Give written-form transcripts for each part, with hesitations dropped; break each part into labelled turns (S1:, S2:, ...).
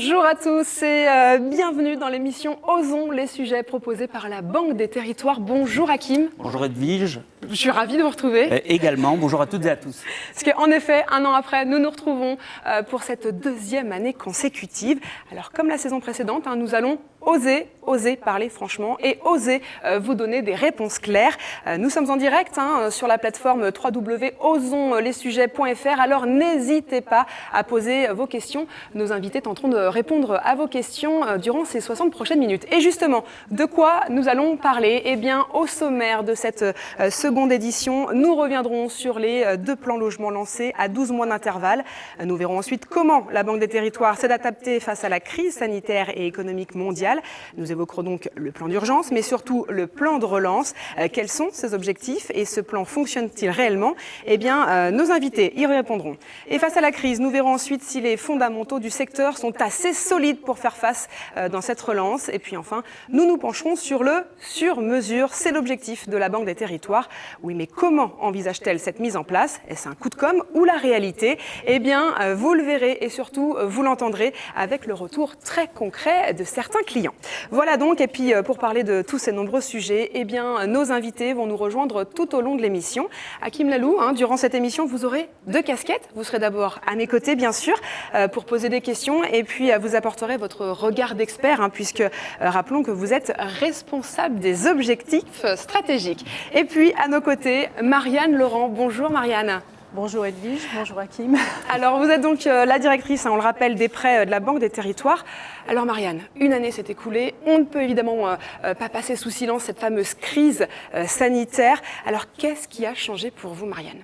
S1: Bonjour à tous et bienvenue dans l'émission Osons les sujets proposés par la Banque des Territoires. Bonjour Hakim.
S2: Bonjour Edwige.
S1: Je suis ravie de vous retrouver.
S2: Également, bonjour à toutes et à tous.
S1: Parce qu'en effet, un an après, nous nous retrouvons pour cette deuxième année consécutive. Alors comme la saison précédente, nous allons oser parler franchement et oser vous donner des réponses claires. Nous sommes en direct sur la plateforme www.osonslessujets.fr. Alors n'hésitez pas à poser vos questions. Nos invités tenteront de répondre à vos questions durant ces 60 prochaines minutes. Et justement, de quoi nous allons parler? Eh bien, au sommaire de cette seconde édition, nous reviendrons sur les 2 plans logements lancés à 12 mois d'intervalle. Nous verrons ensuite comment la Banque des Territoires s'est adaptée face à la crise sanitaire et économique mondiale. Nous évoquerons donc le plan d'urgence, mais surtout le plan de relance. Quels sont ses objectifs et ce plan fonctionne-t-il réellement? Eh bien, nos invités y répondront. Et face à la crise, nous verrons ensuite si les fondamentaux du secteur sont assez solides pour faire face dans cette relance. Et puis enfin, nous nous pencherons sur le sur-mesure. C'est l'objectif de la Banque des Territoires. Oui, mais comment envisage-t-elle cette mise en place? Est-ce un coup de com' ou la réalité? Eh bien, vous le verrez et surtout, vous l'entendrez avec le retour très concret de certains clients. Voilà donc, et puis pour parler de tous ces nombreux sujets, eh bien, nos invités vont nous rejoindre tout au long de l'émission. Hakim Lalou, durant cette émission, vous aurez 2 casquettes. Vous serez d'abord à mes côtés, bien sûr, pour poser des questions, et puis vous apporterez votre regard d'expert, puisque rappelons que vous êtes responsable des objectifs stratégiques. Et puis, à nos côtés, Marianne Laurent. Bonjour Marianne.
S3: Bonjour Edwige, bonjour Hakim.
S1: Alors vous êtes donc la directrice, on le rappelle, des prêts de la Banque des Territoires. Alors Marianne, une année s'est écoulée, on ne peut évidemment pas passer sous silence cette fameuse crise sanitaire. Alors qu'est-ce qui a changé pour vous Marianne ?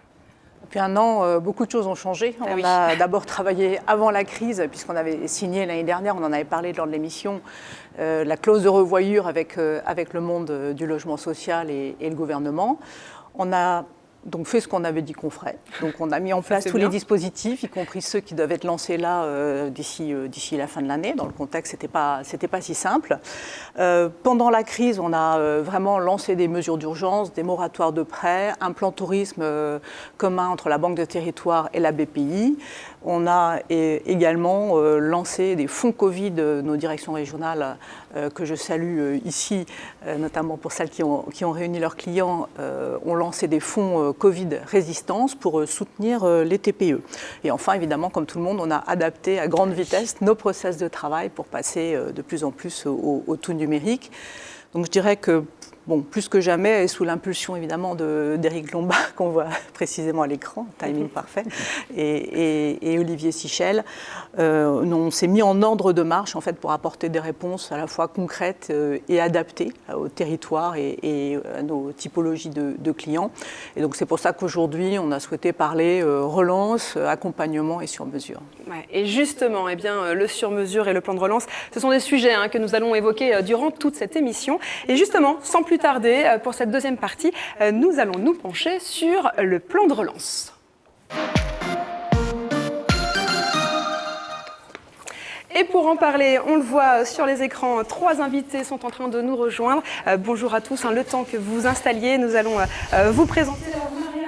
S3: Depuis un an, beaucoup de choses ont changé. On a d'abord travaillé avant la crise, puisqu'on avait signé l'année dernière, on en avait parlé lors de l'émission, la clause de revoyure avec le monde du logement social et le gouvernement. On a donc fait ce qu'on avait dit qu'on ferait. Donc on a mis en place tous les dispositifs, y compris ceux qui doivent être lancés là d'ici la fin de l'année. Dans le contexte, c'était pas si simple. Pendant la crise, on a vraiment lancé des mesures d'urgence, des moratoires de prêts, un plan tourisme commun entre la Banque des Territoires et la BPI. On a également lancé des fonds Covid, nos directions régionales, que je salue ici, notamment pour celles qui ont réuni leurs clients, ont lancé des fonds Covid résistance pour soutenir les TPE. Et enfin, évidemment, comme tout le monde, on a adapté à grande vitesse nos process de travail pour passer de plus en plus au tout numérique. Donc je dirais que, plus que jamais, et sous l'impulsion évidemment d'Éric Lombard, qu'on voit précisément à l'écran, timing parfait, et Olivier Sichel, on s'est mis en ordre de marche en fait, pour apporter des réponses à la fois concrètes et adaptées au territoire et à nos typologies de clients. Et donc c'est pour ça qu'aujourd'hui, on a souhaité parler relance, accompagnement et sur-mesure.
S1: Ouais, et justement, le sur-mesure et le plan de relance, ce sont des sujets que nous allons évoquer durant toute cette émission. Et justement, sans plus tarder, pour cette deuxième partie, nous allons nous pencher sur le plan de relance. Et pour en parler, on le voit sur les écrans, 3 invités sont en train de nous rejoindre. Bonjour à tous, le temps que vous vous installiez, nous allons vous présenter.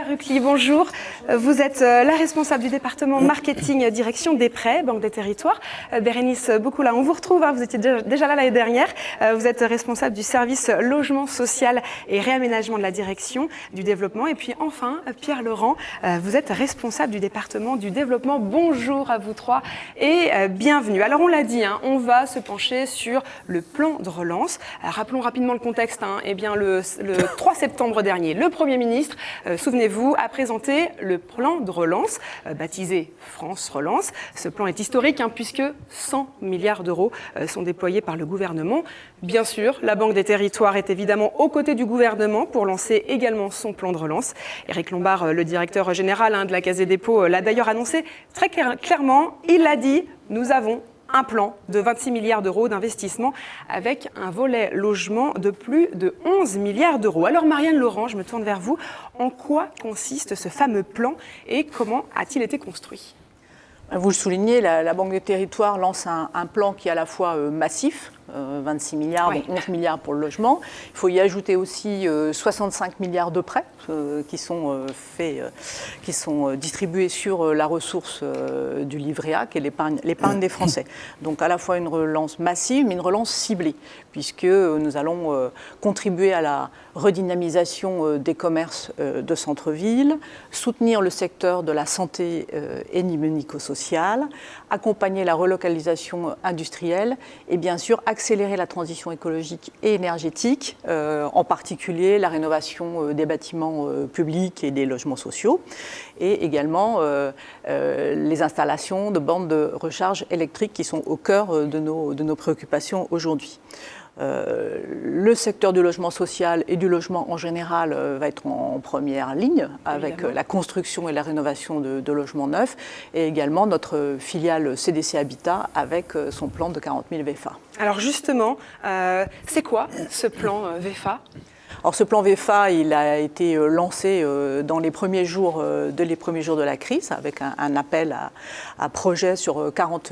S1: Rucli, bonjour. Vous êtes la responsable du département marketing direction des prêts, Banque des Territoires. Bérénice Boukoula, on vous retrouve, vous étiez déjà là l'année dernière. Vous êtes responsable du service logement social et réaménagement de la direction du développement. Et puis enfin, Pierre Laurent, vous êtes responsable du département du développement. Bonjour à vous 3 et bienvenue. Alors on l'a dit, on va se pencher sur le plan de relance. Rappelons rapidement le contexte. Le 3 septembre dernier, le Premier ministre, souvenez-vous, a présenté le plan de relance, baptisé France Relance. Ce plan est historique puisque 100 milliards d'euros sont déployés par le gouvernement. Bien sûr, la Banque des Territoires est évidemment aux côtés du gouvernement pour lancer également son plan de relance. Éric Lombard, le directeur général de la Caisse des dépôts, l'a d'ailleurs annoncé très clairement. Il l'a dit, nous avons un plan de 26 milliards d'euros d'investissement avec un volet logement de plus de 11 milliards d'euros. Alors Marianne Laurent, je me tourne vers vous. En quoi consiste ce fameux plan et comment a-t-il été construit ?
S3: Vous le soulignez, la Banque des Territoires lance un plan qui est à la fois massif, 26 milliards,
S1: Oui.
S3: donc 11 milliards pour le logement. Il faut y ajouter aussi 65 milliards de prêts qui sont distribués sur la ressource du livret A, qui est l'épargne des Français. Donc à la fois une relance massive, mais une relance ciblée, puisque nous allons contribuer à la redynamisation des commerces de centre-ville, soutenir le secteur de la santé et médico-sociale, accompagner la relocalisation industrielle et bien sûr accélérer la transition écologique et énergétique, en particulier la rénovation des bâtiments publics et des logements sociaux, et également les installations de bornes de recharge électrique qui sont au cœur de nos préoccupations aujourd'hui. Le secteur du logement social et du logement en général va être en première ligne avec
S1: Évidemment.
S3: la construction et la rénovation de logements neufs et également notre filiale CDC Habitat avec son plan de 40 000 VFA.
S1: Alors justement, c'est quoi ce plan VFA ?
S3: Alors ce plan VFA, il a été lancé dans les premiers jours de la crise avec un appel à projet sur 40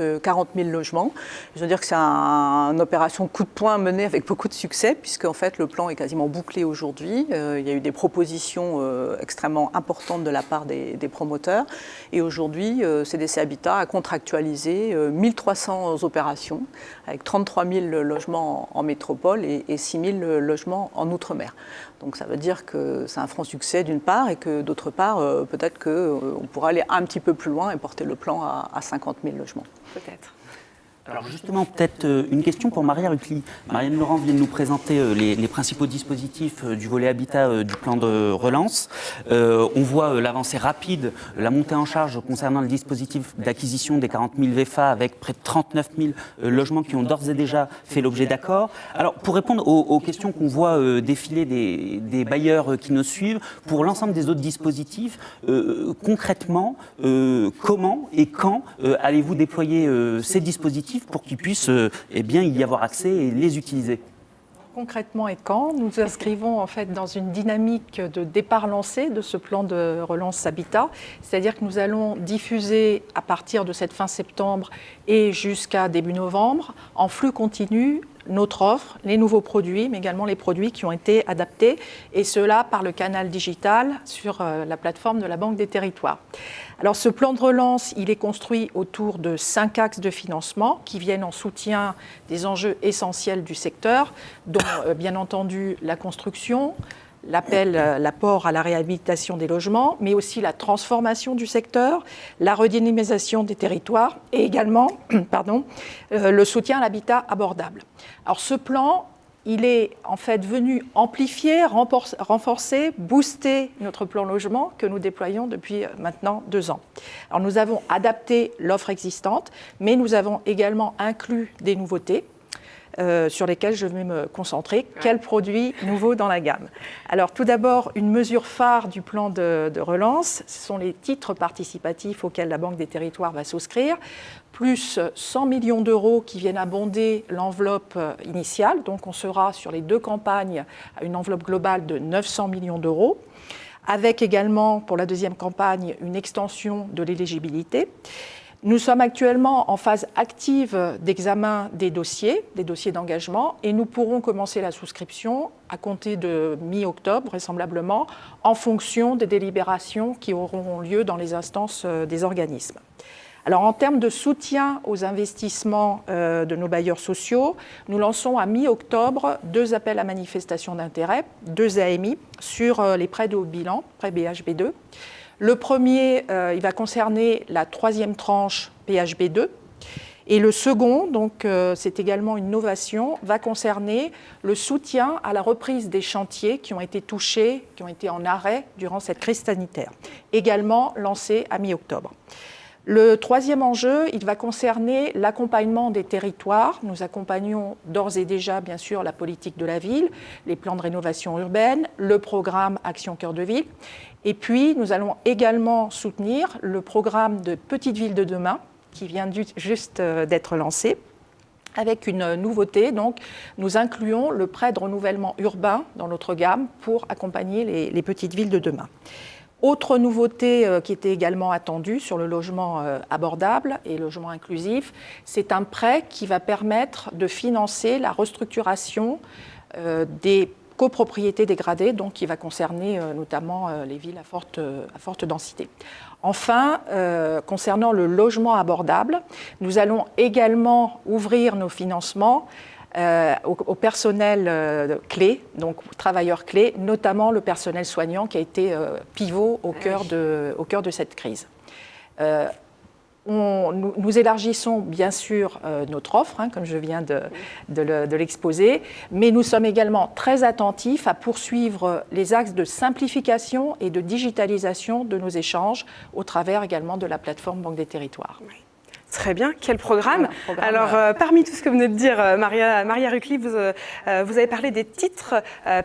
S3: 000 logements. Je veux dire que c'est une opération coup de poing menée avec beaucoup de succès puisque en fait le plan est quasiment bouclé aujourd'hui. Il y a eu des propositions extrêmement importantes de la part des promoteurs et aujourd'hui CDC Habitat a contractualisé 1300 opérations avec 33 000 logements en métropole et 6 000 logements en outre-mer. Donc ça veut dire que c'est un franc succès d'une part et que d'autre part, peut-être qu'on pourra aller un petit peu plus loin et porter le plan à 50 000 logements.
S1: Peut-être.
S2: Alors justement, peut-être une question pour Maria Ruppli. Marianne Laurent vient de nous présenter les principaux dispositifs du volet habitat du plan de relance. On voit l'avancée rapide, la montée en charge concernant le dispositif d'acquisition des 40 000 VFA avec près de 39 000 logements qui ont d'ores et déjà fait l'objet d'accords. Alors pour répondre aux questions qu'on voit défiler des bailleurs qui nous suivent, pour l'ensemble des autres dispositifs, concrètement, comment et quand allez-vous déployer ces dispositifs pour qu'ils puissent y avoir accès et les utiliser?
S4: Concrètement et quand, nous nous inscrivons en fait dans une dynamique de départ lancé de ce plan de relance Habitat, c'est-à-dire que nous allons diffuser à partir de cette fin septembre et jusqu'à début novembre en flux continu notre offre, les nouveaux produits, mais également les produits qui ont été adaptés, et cela par le canal digital sur la plateforme de la Banque des Territoires. Alors ce plan de relance, il est construit autour de 5 axes de financement qui viennent en soutien des enjeux essentiels du secteur, dont bien entendu la construction, l'apport à la réhabilitation des logements, mais aussi la transformation du secteur, la redynamisation des territoires et également le soutien à l'habitat abordable. Alors ce plan, il est en fait venu amplifier, renforcer, booster notre plan logement que nous déployons depuis maintenant 2 ans. Alors nous avons adapté l'offre existante, mais nous avons également inclus des nouveautés. Sur lesquels je vais me concentrer. Quels produits nouveaux dans la gamme? Alors tout d'abord, une mesure phare du plan de relance, ce sont les titres participatifs auxquels la Banque des Territoires va souscrire, plus 100 millions d'euros qui viennent abonder l'enveloppe initiale. Donc on sera sur les 2 campagnes à une enveloppe globale de 900 millions d'euros, avec également pour la deuxième campagne une extension de l'éligibilité. Nous sommes actuellement en phase active d'examen des dossiers d'engagement, et nous pourrons commencer la souscription à compter de mi-octobre, vraisemblablement, en fonction des délibérations qui auront lieu dans les instances des organismes. Alors, en termes de soutien aux investissements de nos bailleurs sociaux, nous lançons à mi-octobre 2 appels à manifestation d'intérêt, 2 AMI, sur les prêts de haut bilan, prêts BHB2. Le premier, il va concerner la 3e tranche PHB2. Et le second, donc c'est également une novation, va concerner le soutien à la reprise des chantiers qui ont été touchés, qui ont été en arrêt durant cette crise sanitaire, également lancé à mi-octobre. Le 3e enjeu, il va concerner l'accompagnement des territoires. Nous accompagnons d'ores et déjà, bien sûr, la politique de la ville, les plans de rénovation urbaine, le programme Action Cœur de Ville. Et puis, nous allons également soutenir le programme de Petites Villes de demain, qui vient juste d'être lancé, avec une nouveauté. Donc, nous incluons le prêt de renouvellement urbain dans notre gamme pour accompagner les petites villes de demain. Autre nouveauté qui était également attendue sur le logement abordable et logement inclusif, c'est un prêt qui va permettre de financer la restructuration des copropriétés dégradées, donc qui va concerner notamment les villes à forte densité. Enfin, concernant le logement abordable, nous allons également ouvrir nos financements au personnel clé, donc travailleurs clés, notamment le personnel soignant qui a été pivot au cœur de cette crise. Nous élargissons bien sûr notre offre, comme je viens de l'exposer, mais nous sommes également très attentifs à poursuivre les axes de simplification et de digitalisation de nos échanges au travers également de la plateforme Banque des Territoires.
S1: Très bien, quel programme. Alors, parmi tout ce que vous venez de dire, Maria Rucli, vous avez parlé des titres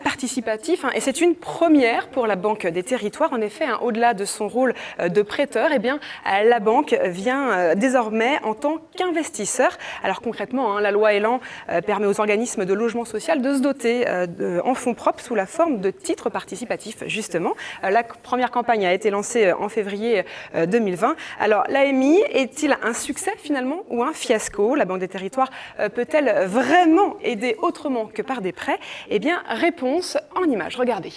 S1: participatifs, et c'est une première pour la Banque des Territoires. En effet, au-delà de son rôle de prêteur, eh bien, la banque vient désormais en tant qu'investisseur. Alors concrètement, la loi Elan permet aux organismes de logement social de se doter en fonds propres sous la forme de titres participatifs, justement. La première campagne a été lancée en février 2020. Alors, l'AMI est-il un succès finalement ou un fiasco? La Banque des Territoires peut-elle vraiment aider autrement que par des prêts? Eh bien, réponse en images. Regardez.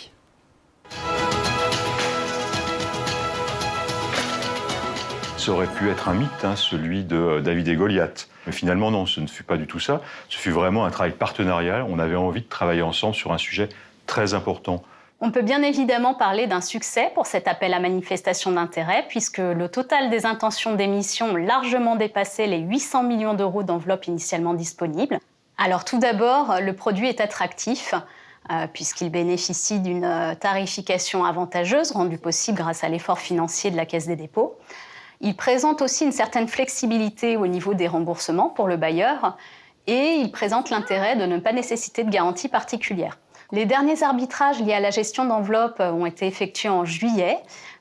S5: Ça aurait pu être un mythe, celui de David et Goliath. Mais finalement, non, ce ne fut pas du tout ça. Ce fut vraiment un travail partenarial. On avait envie de travailler ensemble sur un sujet très important.
S6: On peut bien évidemment parler d'un succès pour cet appel à manifestation d'intérêt, puisque le total des intentions d'émission ont largement dépassé les 800 millions d'euros d'enveloppe initialement disponibles. Alors tout d'abord, le produit est attractif, puisqu'il bénéficie d'une tarification avantageuse rendue possible grâce à l'effort financier de la Caisse des dépôts. Il présente aussi une certaine flexibilité au niveau des remboursements pour le bailleur, et il présente l'intérêt de ne pas nécessiter de garantie particulière. Les derniers arbitrages liés à la gestion d'enveloppes ont été effectués en juillet.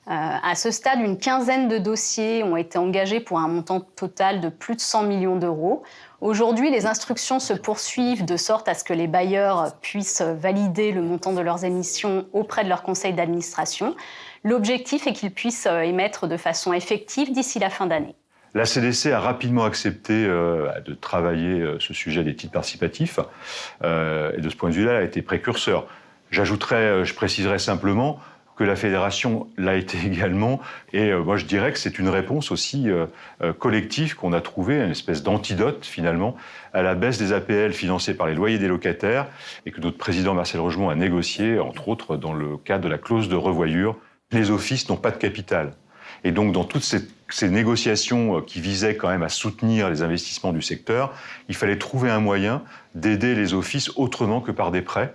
S6: À ce stade, une quinzaine de dossiers ont été engagés pour un montant total de plus de 100 millions d'euros. Aujourd'hui, les instructions se poursuivent de sorte à ce que les bailleurs puissent valider le montant de leurs émissions auprès de leur conseil d'administration. L'objectif est qu'ils puissent émettre de façon effective d'ici la fin d'année.
S5: La CDC a rapidement accepté de travailler ce sujet des titres participatifs. Et de ce point de vue-là, elle a été précurseur. Je préciserai simplement que la Fédération l'a été également. Et moi, je dirais que c'est une réponse aussi collective qu'on a trouvée, une espèce d'antidote, finalement, à la baisse des APL financées par les loyers des locataires et que notre président Marcel Rogemont a négocié, entre autres, dans le cadre de la clause de revoyure. Les offices n'ont pas de capital. Et donc, dans toutes ces négociations qui visaient quand même à soutenir les investissements du secteur, il fallait trouver un moyen d'aider les offices autrement que par des prêts.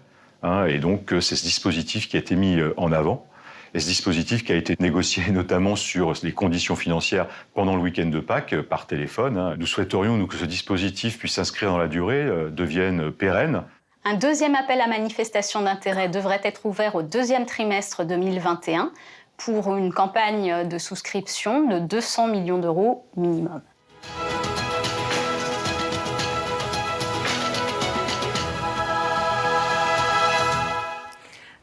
S5: Et donc, c'est ce dispositif qui a été mis en avant. Et ce dispositif qui a été négocié notamment sur les conditions financières pendant le week-end de Pâques par téléphone. Nous souhaiterions, nous, que ce dispositif puisse s'inscrire dans la durée, devienne pérenne.
S6: Un deuxième appel à manifestation d'intérêt devrait être ouvert au deuxième trimestre 2021 pour une campagne de souscription de 200 millions d'euros minimum.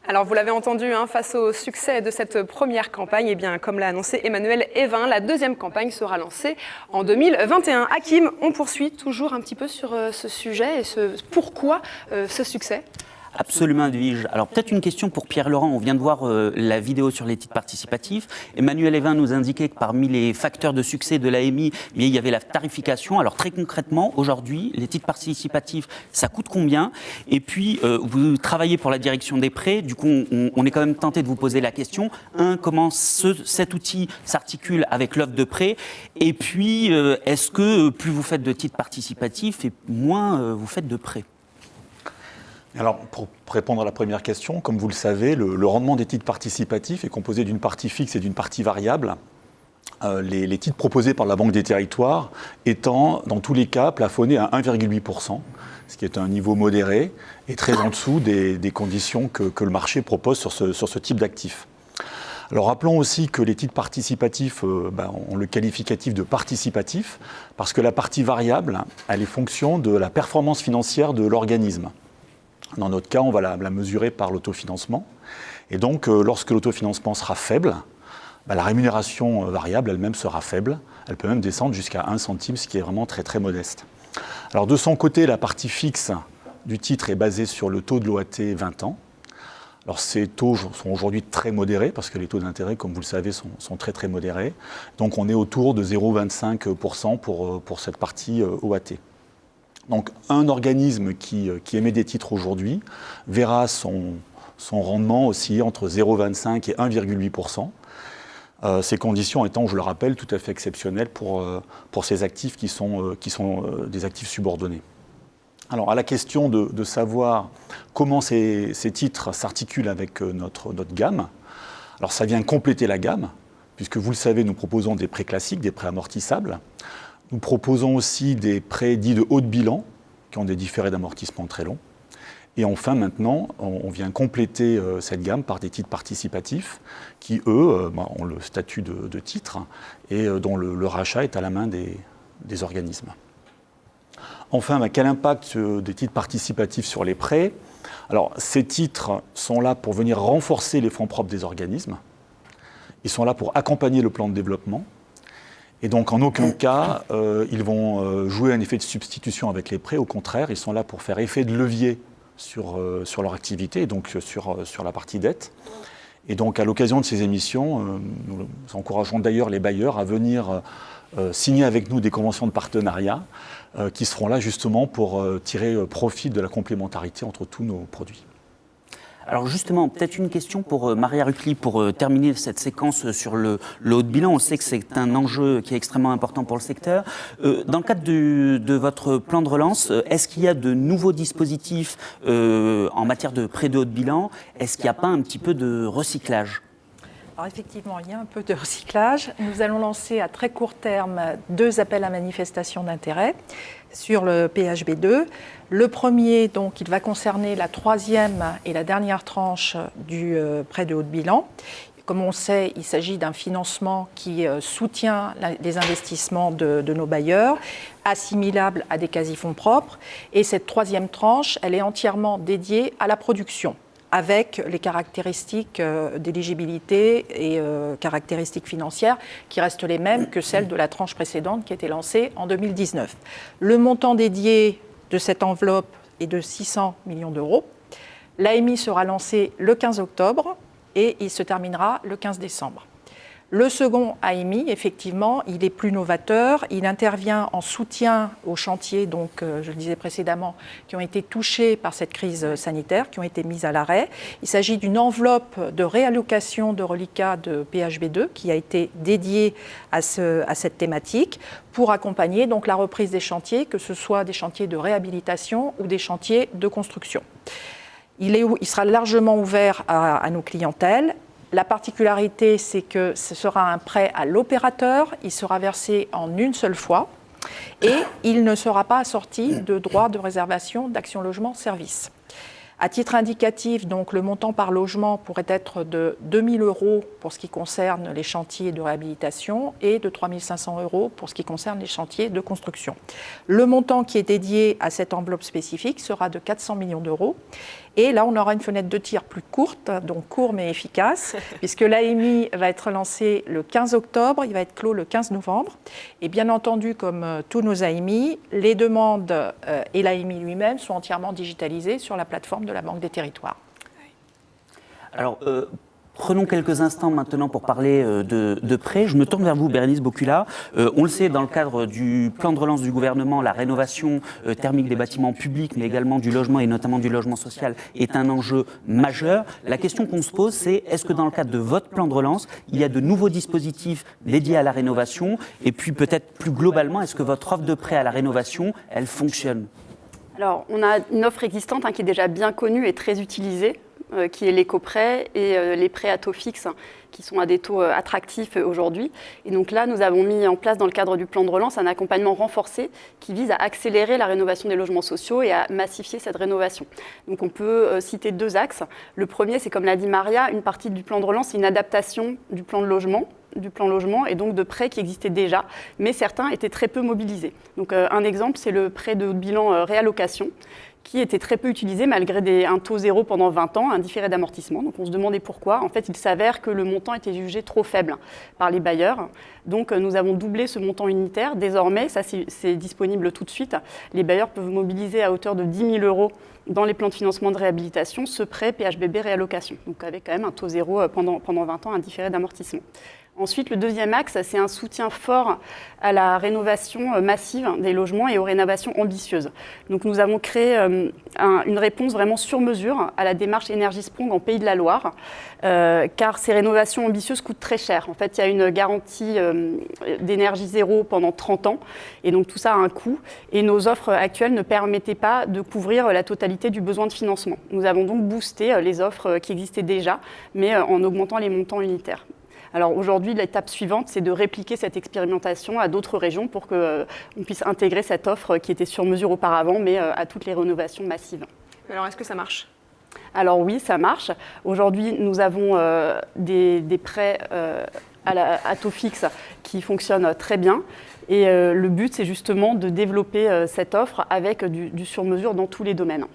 S1: Alors vous l'avez entendu, face au succès de cette première campagne, eh bien, comme l'a annoncé Emmanuel Evin, la deuxième campagne sera lancée en 2021. Hakim, on poursuit toujours un petit peu sur ce sujet et pourquoi ce succès ?
S2: Absolument, Edwige. Alors peut-être une question pour Pierre-Laurent. On vient de voir la vidéo sur les titres participatifs. Emmanuel Evin nous indiquait que parmi les facteurs de succès de l'AMI, il y avait la tarification. Alors très concrètement, aujourd'hui, les titres participatifs, ça coûte combien? Et puis, vous travaillez pour la direction des prêts. Du coup, on est quand même tenté de vous poser la question. Comment cet outil s'articule avec l'offre de prêt? Et puis, est-ce que plus vous faites de titres participatifs et moins vous faites de prêts?
S7: Alors, pour répondre à la première question, comme vous le savez, le rendement des titres participatifs est composé d'une partie fixe et d'une partie variable. Les titres proposés par la Banque des Territoires étant, dans tous les cas, plafonnés à 1,8%, ce qui est un niveau modéré et très en dessous des conditions que le marché propose sur ce type d'actifs. Alors rappelons aussi que les titres participatifs ont le qualificatif de participatif parce que la partie variable, elle est fonction de la performance financière de l'organisme. Dans notre cas, on va la mesurer par l'autofinancement. Et donc, lorsque l'autofinancement sera faible, la rémunération variable elle-même sera faible. Elle peut même descendre jusqu'à 1 centime, ce qui est vraiment très très modeste. Alors de son côté, la partie fixe du titre est basée sur le taux de l'OAT 20 ans. Alors ces taux sont aujourd'hui très modérés, parce que les taux d'intérêt, comme vous le savez, sont très très modérés. Donc on est autour de 0,25% pour cette partie OAT. Donc un organisme qui émet des titres aujourd'hui verra son rendement osciller entre 0,25 et 1,8%. Ces conditions étant, je le rappelle, tout à fait exceptionnelles pour ces actifs qui sont des actifs subordonnés. Alors, à la question de savoir comment ces titres s'articulent avec notre gamme, alors ça vient compléter la gamme, puisque vous le savez, nous proposons des prêts classiques, des prêts amortissables. Nous proposons aussi des prêts dits de haut de bilan, qui ont des différés d'amortissement très longs. Et enfin, maintenant, on vient compléter cette gamme par des titres participatifs qui, eux, ont le statut de titre et dont le rachat est à la main des organismes. Enfin, quel impact des titres participatifs sur les prêts? Alors, ces titres sont là pour venir renforcer les fonds propres des organismes. Ils sont là pour accompagner le plan de développement. Et donc, en aucun cas, ils vont jouer un effet de substitution avec les prêts. Au contraire, ils sont là pour faire effet de levier sur leur activité, et donc sur la partie dette. Et donc, à l'occasion de ces émissions, nous encourageons d'ailleurs les bailleurs à venir signer avec nous des conventions de partenariat qui seront là justement pour tirer profit de la complémentarité entre tous nos produits.
S2: Alors justement, peut-être une question pour Maria Ruppli pour terminer cette séquence sur le haut de bilan. On sait que c'est un enjeu qui est extrêmement important pour le secteur. Dans le cadre de votre plan de relance, est-ce qu'il y a de nouveaux dispositifs en matière de prêts de haut de bilan? Est-ce qu'il n'y a pas un petit peu de recyclage?
S4: Alors effectivement, il y a un peu de recyclage. Nous allons lancer à très court terme 2 appels à manifestation d'intérêt sur le PHB2. Le premier, donc, il va concerner la 3e et la dernière tranche du prêt de haut de bilan. Comme on sait, il s'agit d'un financement qui soutient les investissements de nos bailleurs, assimilable à des quasi-fonds propres. Et cette 3e tranche, elle est entièrement dédiée à la production, avec les caractéristiques d'éligibilité et caractéristiques financières qui restent les mêmes que celles de la tranche précédente qui était lancée en 2019. Le montant dédié de cette enveloppe est de 600 millions d'euros. L'AMI sera lancé le 15 octobre et il se terminera le 15 décembre. Le second AMI, effectivement, il est plus novateur. Il intervient en soutien aux chantiers, donc, je le disais précédemment, qui ont été touchés par cette crise sanitaire, qui ont été mis à l'arrêt. Il s'agit d'une enveloppe de réallocation de reliquats de PHB2 qui a été dédiée à cette thématique pour accompagner donc la reprise des chantiers, que ce soit des chantiers de réhabilitation ou des chantiers de construction. Il sera largement ouvert à nos clientèles. La particularité, c'est que ce sera un prêt à l'opérateur, il sera versé en une seule fois et il ne sera pas assorti de droits de réservation d'Action Logement Service. À titre indicatif, donc, le montant par logement pourrait être de 2 000 € pour ce qui concerne les chantiers de réhabilitation et de 3 500 € pour ce qui concerne les chantiers de construction. Le montant qui est dédié à cette enveloppe spécifique sera de 400 millions d'euros. Et là, on aura une fenêtre de tir plus courte, donc court mais efficace, puisque l'AMI va être lancé le 15 octobre, il va être clos le 15 novembre. Et bien entendu, comme tous nos AMI, les demandes et l'AMI lui-même sont entièrement digitalisées sur la plateforme de la Banque des Territoires.
S2: Alors, prenons quelques instants maintenant pour parler de prêts. Je me tourne vers vous, Bérénice Bocula. On le sait, dans le cadre du plan de relance du gouvernement, la rénovation thermique des bâtiments publics, mais également du logement et notamment du logement social, est un enjeu majeur. La question qu'on se pose, c'est est-ce que dans le cadre de votre plan de relance, il y a de nouveaux dispositifs dédiés à la rénovation? Et puis peut-être plus globalement, est-ce que votre offre de prêt à la rénovation, elle fonctionne?
S8: Alors, on a une offre existante qui est déjà bien connue et très utilisée, qui est l'éco-prêt et les prêts à taux fixe, qui sont à des taux attractifs aujourd'hui. Et donc là, nous avons mis en place dans le cadre du plan de relance un accompagnement renforcé qui vise à accélérer la rénovation des logements sociaux et à massifier cette rénovation. Donc on peut citer 2 axes. Le premier, c'est comme l'a dit Maria, une partie du plan de relance, c'est une adaptation du plan logement et donc de prêts qui existaient déjà, mais certains étaient très peu mobilisés. Donc un exemple, c'est le prêt de haut de bilan réallocation, qui était très peu utilisé malgré un taux zéro pendant 20 ans, un différé d'amortissement. Donc on se demandait pourquoi. En fait, il s'avère que le montant était jugé trop faible par les bailleurs. Donc nous avons doublé ce montant unitaire. Désormais, ça c'est disponible tout de suite. Les bailleurs peuvent mobiliser à hauteur de 10 000 € dans les plans de financement de réhabilitation ce prêt PHBB réallocation. Donc avec quand même un taux zéro pendant 20 ans, un différé d'amortissement. Ensuite, le deuxième axe, c'est un soutien fort à la rénovation massive des logements et aux rénovations ambitieuses. Donc nous avons créé une réponse vraiment sur mesure à la démarche Énergie-Sprong en Pays de la Loire, car ces rénovations ambitieuses coûtent très cher. En fait, il y a une garantie d'énergie zéro pendant 30 ans, et donc tout ça a un coût. Et nos offres actuelles ne permettaient pas de couvrir la totalité du besoin de financement. Nous avons donc boosté les offres qui existaient déjà, mais en augmentant les montants unitaires. Alors aujourd'hui, l'étape suivante, c'est de répliquer cette expérimentation à d'autres régions pour qu'on puisse intégrer cette offre qui était sur mesure auparavant, mais à toutes les rénovations massives.
S1: Alors, est-ce que ça marche ?
S8: Alors oui, ça marche. Aujourd'hui, nous avons des prêts à taux fixe qui fonctionnent très bien. Et le but, c'est justement de développer cette offre avec du sur-mesure dans tous les domaines.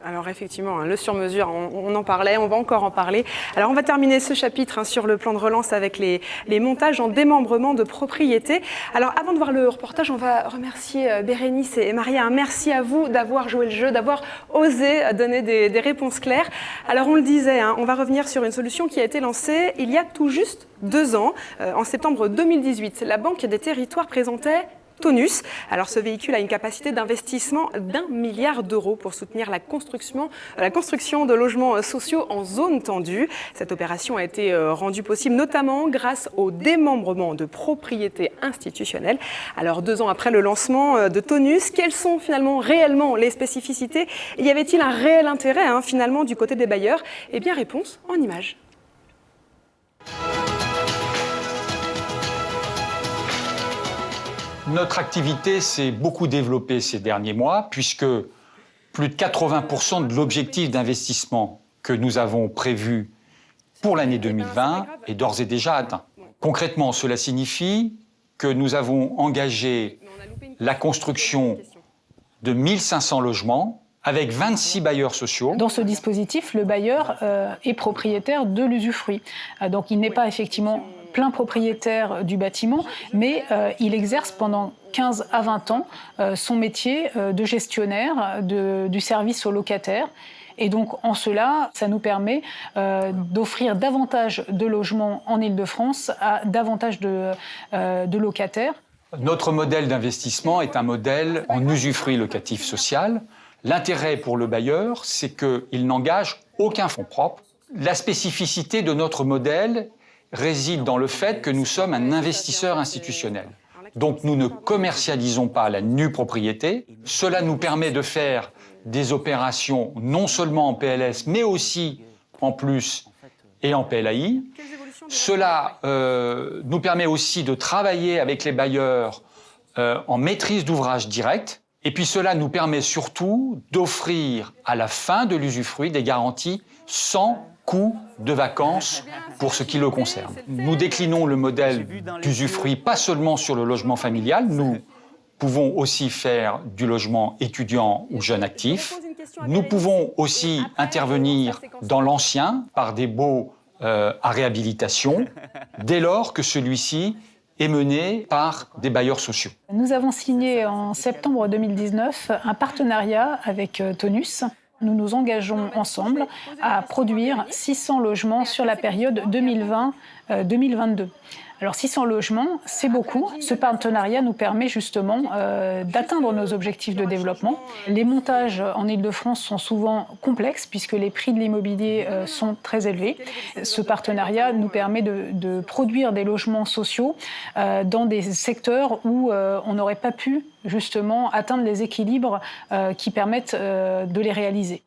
S1: Alors effectivement, le sur-mesure, on en parlait, on va encore en parler. Alors on va terminer ce chapitre sur le plan de relance avec les montages en démembrement de propriétés. Alors avant de voir le reportage, on va remercier Bérénice et Maria. Merci à vous d'avoir joué le jeu, d'avoir osé donner des réponses claires. Alors on le disait, on va revenir sur une solution qui a été lancée il y a tout juste 2 ans, en septembre 2018. La Banque des Territoires présentait Tonus. Alors ce véhicule a une capacité d'investissement d'1 milliard d'euros pour soutenir la construction de logements sociaux en zone tendue. Cette opération a été rendue possible notamment grâce au démembrement de propriétés institutionnelles. Alors 2 ans après le lancement de Tonus, quelles sont finalement réellement les spécificités? Et y avait-il un réel intérêt finalement du côté des bailleurs? Eh bien réponse en images.
S9: Notre activité s'est beaucoup développée ces derniers mois, puisque plus de 80% de l'objectif d'investissement que nous avons prévu pour l'année 2020 est d'ores et déjà atteint. Concrètement, cela signifie que nous avons engagé la construction de 1500 logements avec 26 bailleurs sociaux.
S10: Dans ce dispositif, le bailleur est propriétaire de l'usufruit. Donc il n'est pas effectivement plein propriétaire du bâtiment, mais il exerce pendant 15 à 20 ans son métier de gestionnaire du service aux locataires. Et donc, en cela, ça nous permet d'offrir davantage de logements en Île-de-France à davantage de locataires.
S9: Notre modèle d'investissement est un modèle en usufruit locatif social. L'intérêt pour le bailleur, c'est qu'il n'engage aucun fonds propre. La spécificité de notre modèle réside dans le fait que nous sommes un investisseur institutionnel. Donc nous ne commercialisons pas la nue propriété. Cela nous permet de faire des opérations non seulement en PLS, mais aussi en plus et en PLAI. Cela nous permet aussi de travailler avec les bailleurs en maîtrise d'ouvrage direct. Et puis cela nous permet surtout d'offrir à la fin de l'usufruit des garanties sans coût de vacances pour ce qui le concerne. Nous déclinons le modèle d'usufruit pas seulement sur le logement familial, nous pouvons aussi faire du logement étudiant ou jeune actif. Nous pouvons aussi intervenir dans l'ancien par des baux à réhabilitation, dès lors que celui-ci est mené par des bailleurs sociaux.
S10: Nous avons signé en septembre 2019 un partenariat avec Tonus. Nous nous engageons ensemble à produire 600 logements sur la période 2020-2022. Alors 600 logements, c'est beaucoup. Ce partenariat nous permet justement d'atteindre nos objectifs de développement. Les montages en Île-de-France sont souvent complexes puisque les prix de l'immobilier sont très élevés. Ce partenariat nous permet de produire des logements sociaux dans des secteurs où on n'aurait pas pu justement atteindre les équilibres qui permettent de les réaliser.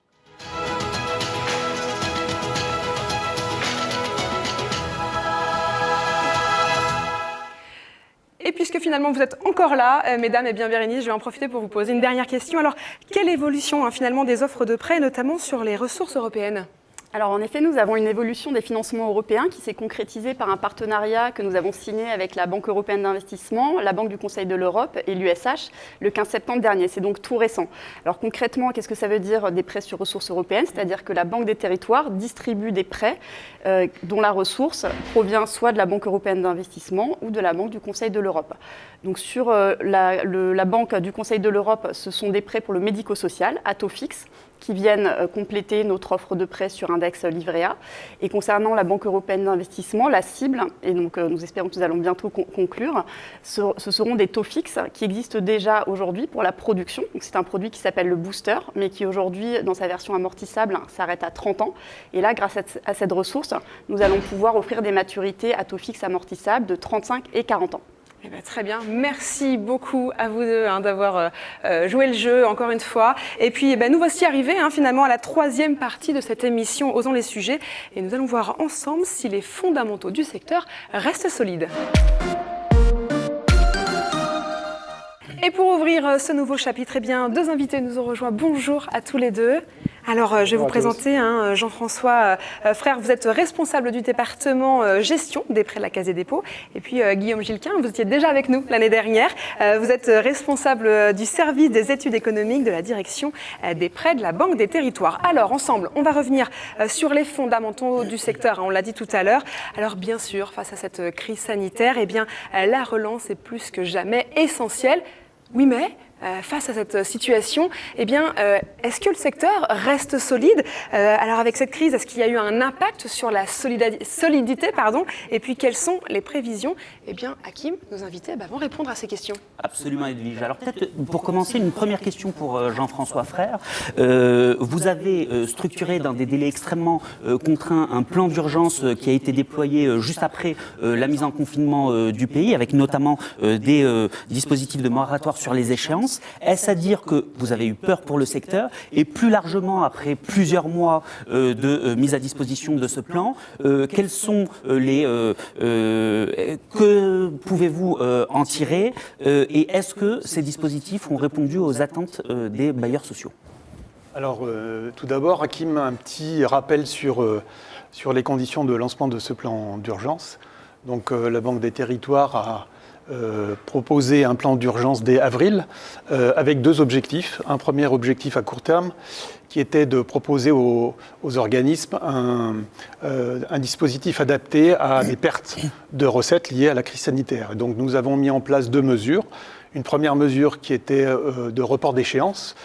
S1: Et puisque finalement vous êtes encore là, mesdames, et bien Bérénice, je vais en profiter pour vous poser une dernière question. Alors, quelle évolution finalement des offres de prêt, notamment sur les ressources européennes ?
S8: Alors en effet, nous avons une évolution des financements européens qui s'est concrétisée par un partenariat que nous avons signé avec la Banque européenne d'investissement, la Banque du Conseil de l'Europe et l'USH le 15 septembre dernier. C'est donc tout récent. Alors concrètement, qu'est-ce que ça veut dire des prêts sur ressources européennes? C'est-à-dire que la Banque des territoires distribue des prêts dont la ressource provient soit de la Banque européenne d'investissement ou de la Banque du Conseil de l'Europe. Donc sur la Banque du Conseil de l'Europe, ce sont des prêts pour le médico-social à taux fixe, qui viennent compléter notre offre de prêt sur index livret A. Et concernant la Banque européenne d'investissement, la cible, et donc nous espérons que nous allons bientôt conclure, ce seront des taux fixes qui existent déjà aujourd'hui pour la production. Donc c'est un produit qui s'appelle le booster, mais qui aujourd'hui, dans sa version amortissable, s'arrête à 30 ans. Et là, grâce à cette ressource, nous allons pouvoir offrir des maturités à taux fixe amortissable de 35 et 40 ans.
S1: Eh bien, très bien, merci beaucoup à vous deux d'avoir joué le jeu encore une fois. Et puis nous voici arrivés finalement à la troisième partie de cette émission Osons les sujets et nous allons voir ensemble si les fondamentaux du secteur restent solides. Et pour ouvrir ce nouveau chapitre, eh bien, deux invités nous ont rejoints. Bonjour à tous les deux. Alors, je vais vous présenter Jean-François Frère, vous êtes responsable du département gestion des prêts de la Caisse des dépôts. Et puis Guillaume Gilquin, vous étiez déjà avec nous l'année dernière. Vous êtes responsable du service des études économiques de la direction des prêts de la Banque des territoires. Alors, ensemble, on va revenir sur les fondamentaux du secteur, on l'a dit tout à l'heure. Alors, bien sûr, face à cette crise sanitaire, eh bien, la relance est plus que jamais essentielle. Oui, mais face à cette situation, eh bien, est-ce que le secteur reste solide? Alors avec cette crise, est-ce qu'il y a eu un impact sur la solidité Et puis quelles sont les prévisions? Eh bien, Hakim, nos invités vont répondre à ces questions.
S2: Absolument, Edwige. Alors peut-être pour commencer, une première question pour Jean-François Frère. Vous avez structuré dans des délais extrêmement contraints un plan d'urgence qui a été déployé juste après la mise en confinement du pays, avec notamment des dispositifs de moratoire sur les échéances. Est-ce à dire que vous avez eu peur pour le secteur et plus largement, après plusieurs mois de mise à disposition de ce plan, quels sont que pouvez-vous en tirer et est-ce que ces dispositifs ont répondu aux attentes des bailleurs sociaux?
S11: Alors, tout d'abord, Hakim, un petit rappel sur les conditions de lancement de ce plan d'urgence. Donc, la Banque des territoires a proposé un plan d'urgence dès avril avec deux objectifs. Un premier objectif à court terme qui était de proposer aux organismes un dispositif adapté à des pertes de recettes liées à la crise sanitaire. Et donc nous avons mis en place deux mesures. Une première mesure qui était de report d'échéance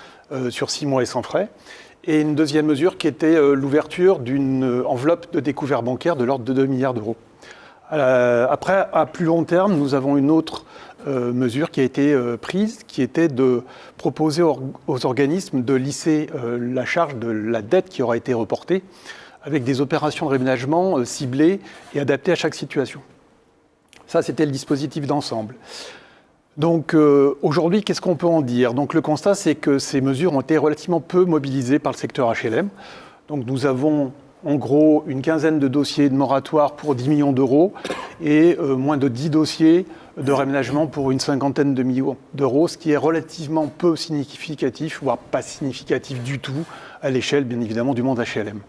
S11: sur 6 mois et sans frais. Et une deuxième mesure qui était l'ouverture d'une enveloppe de découvert bancaire de l'ordre de 2 milliards d'euros. Après, à plus long terme, nous avons une autre mesure qui a été prise, qui était de proposer aux organismes de lisser la charge de la dette qui aura été reportée avec des opérations de réménagement ciblées et adaptées à chaque situation. Ça, c'était le dispositif d'ensemble. Donc aujourd'hui, qu'est-ce qu'on peut en dire? Donc le constat, c'est que ces mesures ont été relativement peu mobilisées par le secteur HLM. Donc nous avons en gros une quinzaine de dossiers de moratoire pour 10 millions d'euros et moins de 10 dossiers de réménagement pour une cinquantaine de millions d'euros, ce qui est relativement peu significatif, voire pas significatif du tout à l'échelle, bien évidemment, du monde HLM.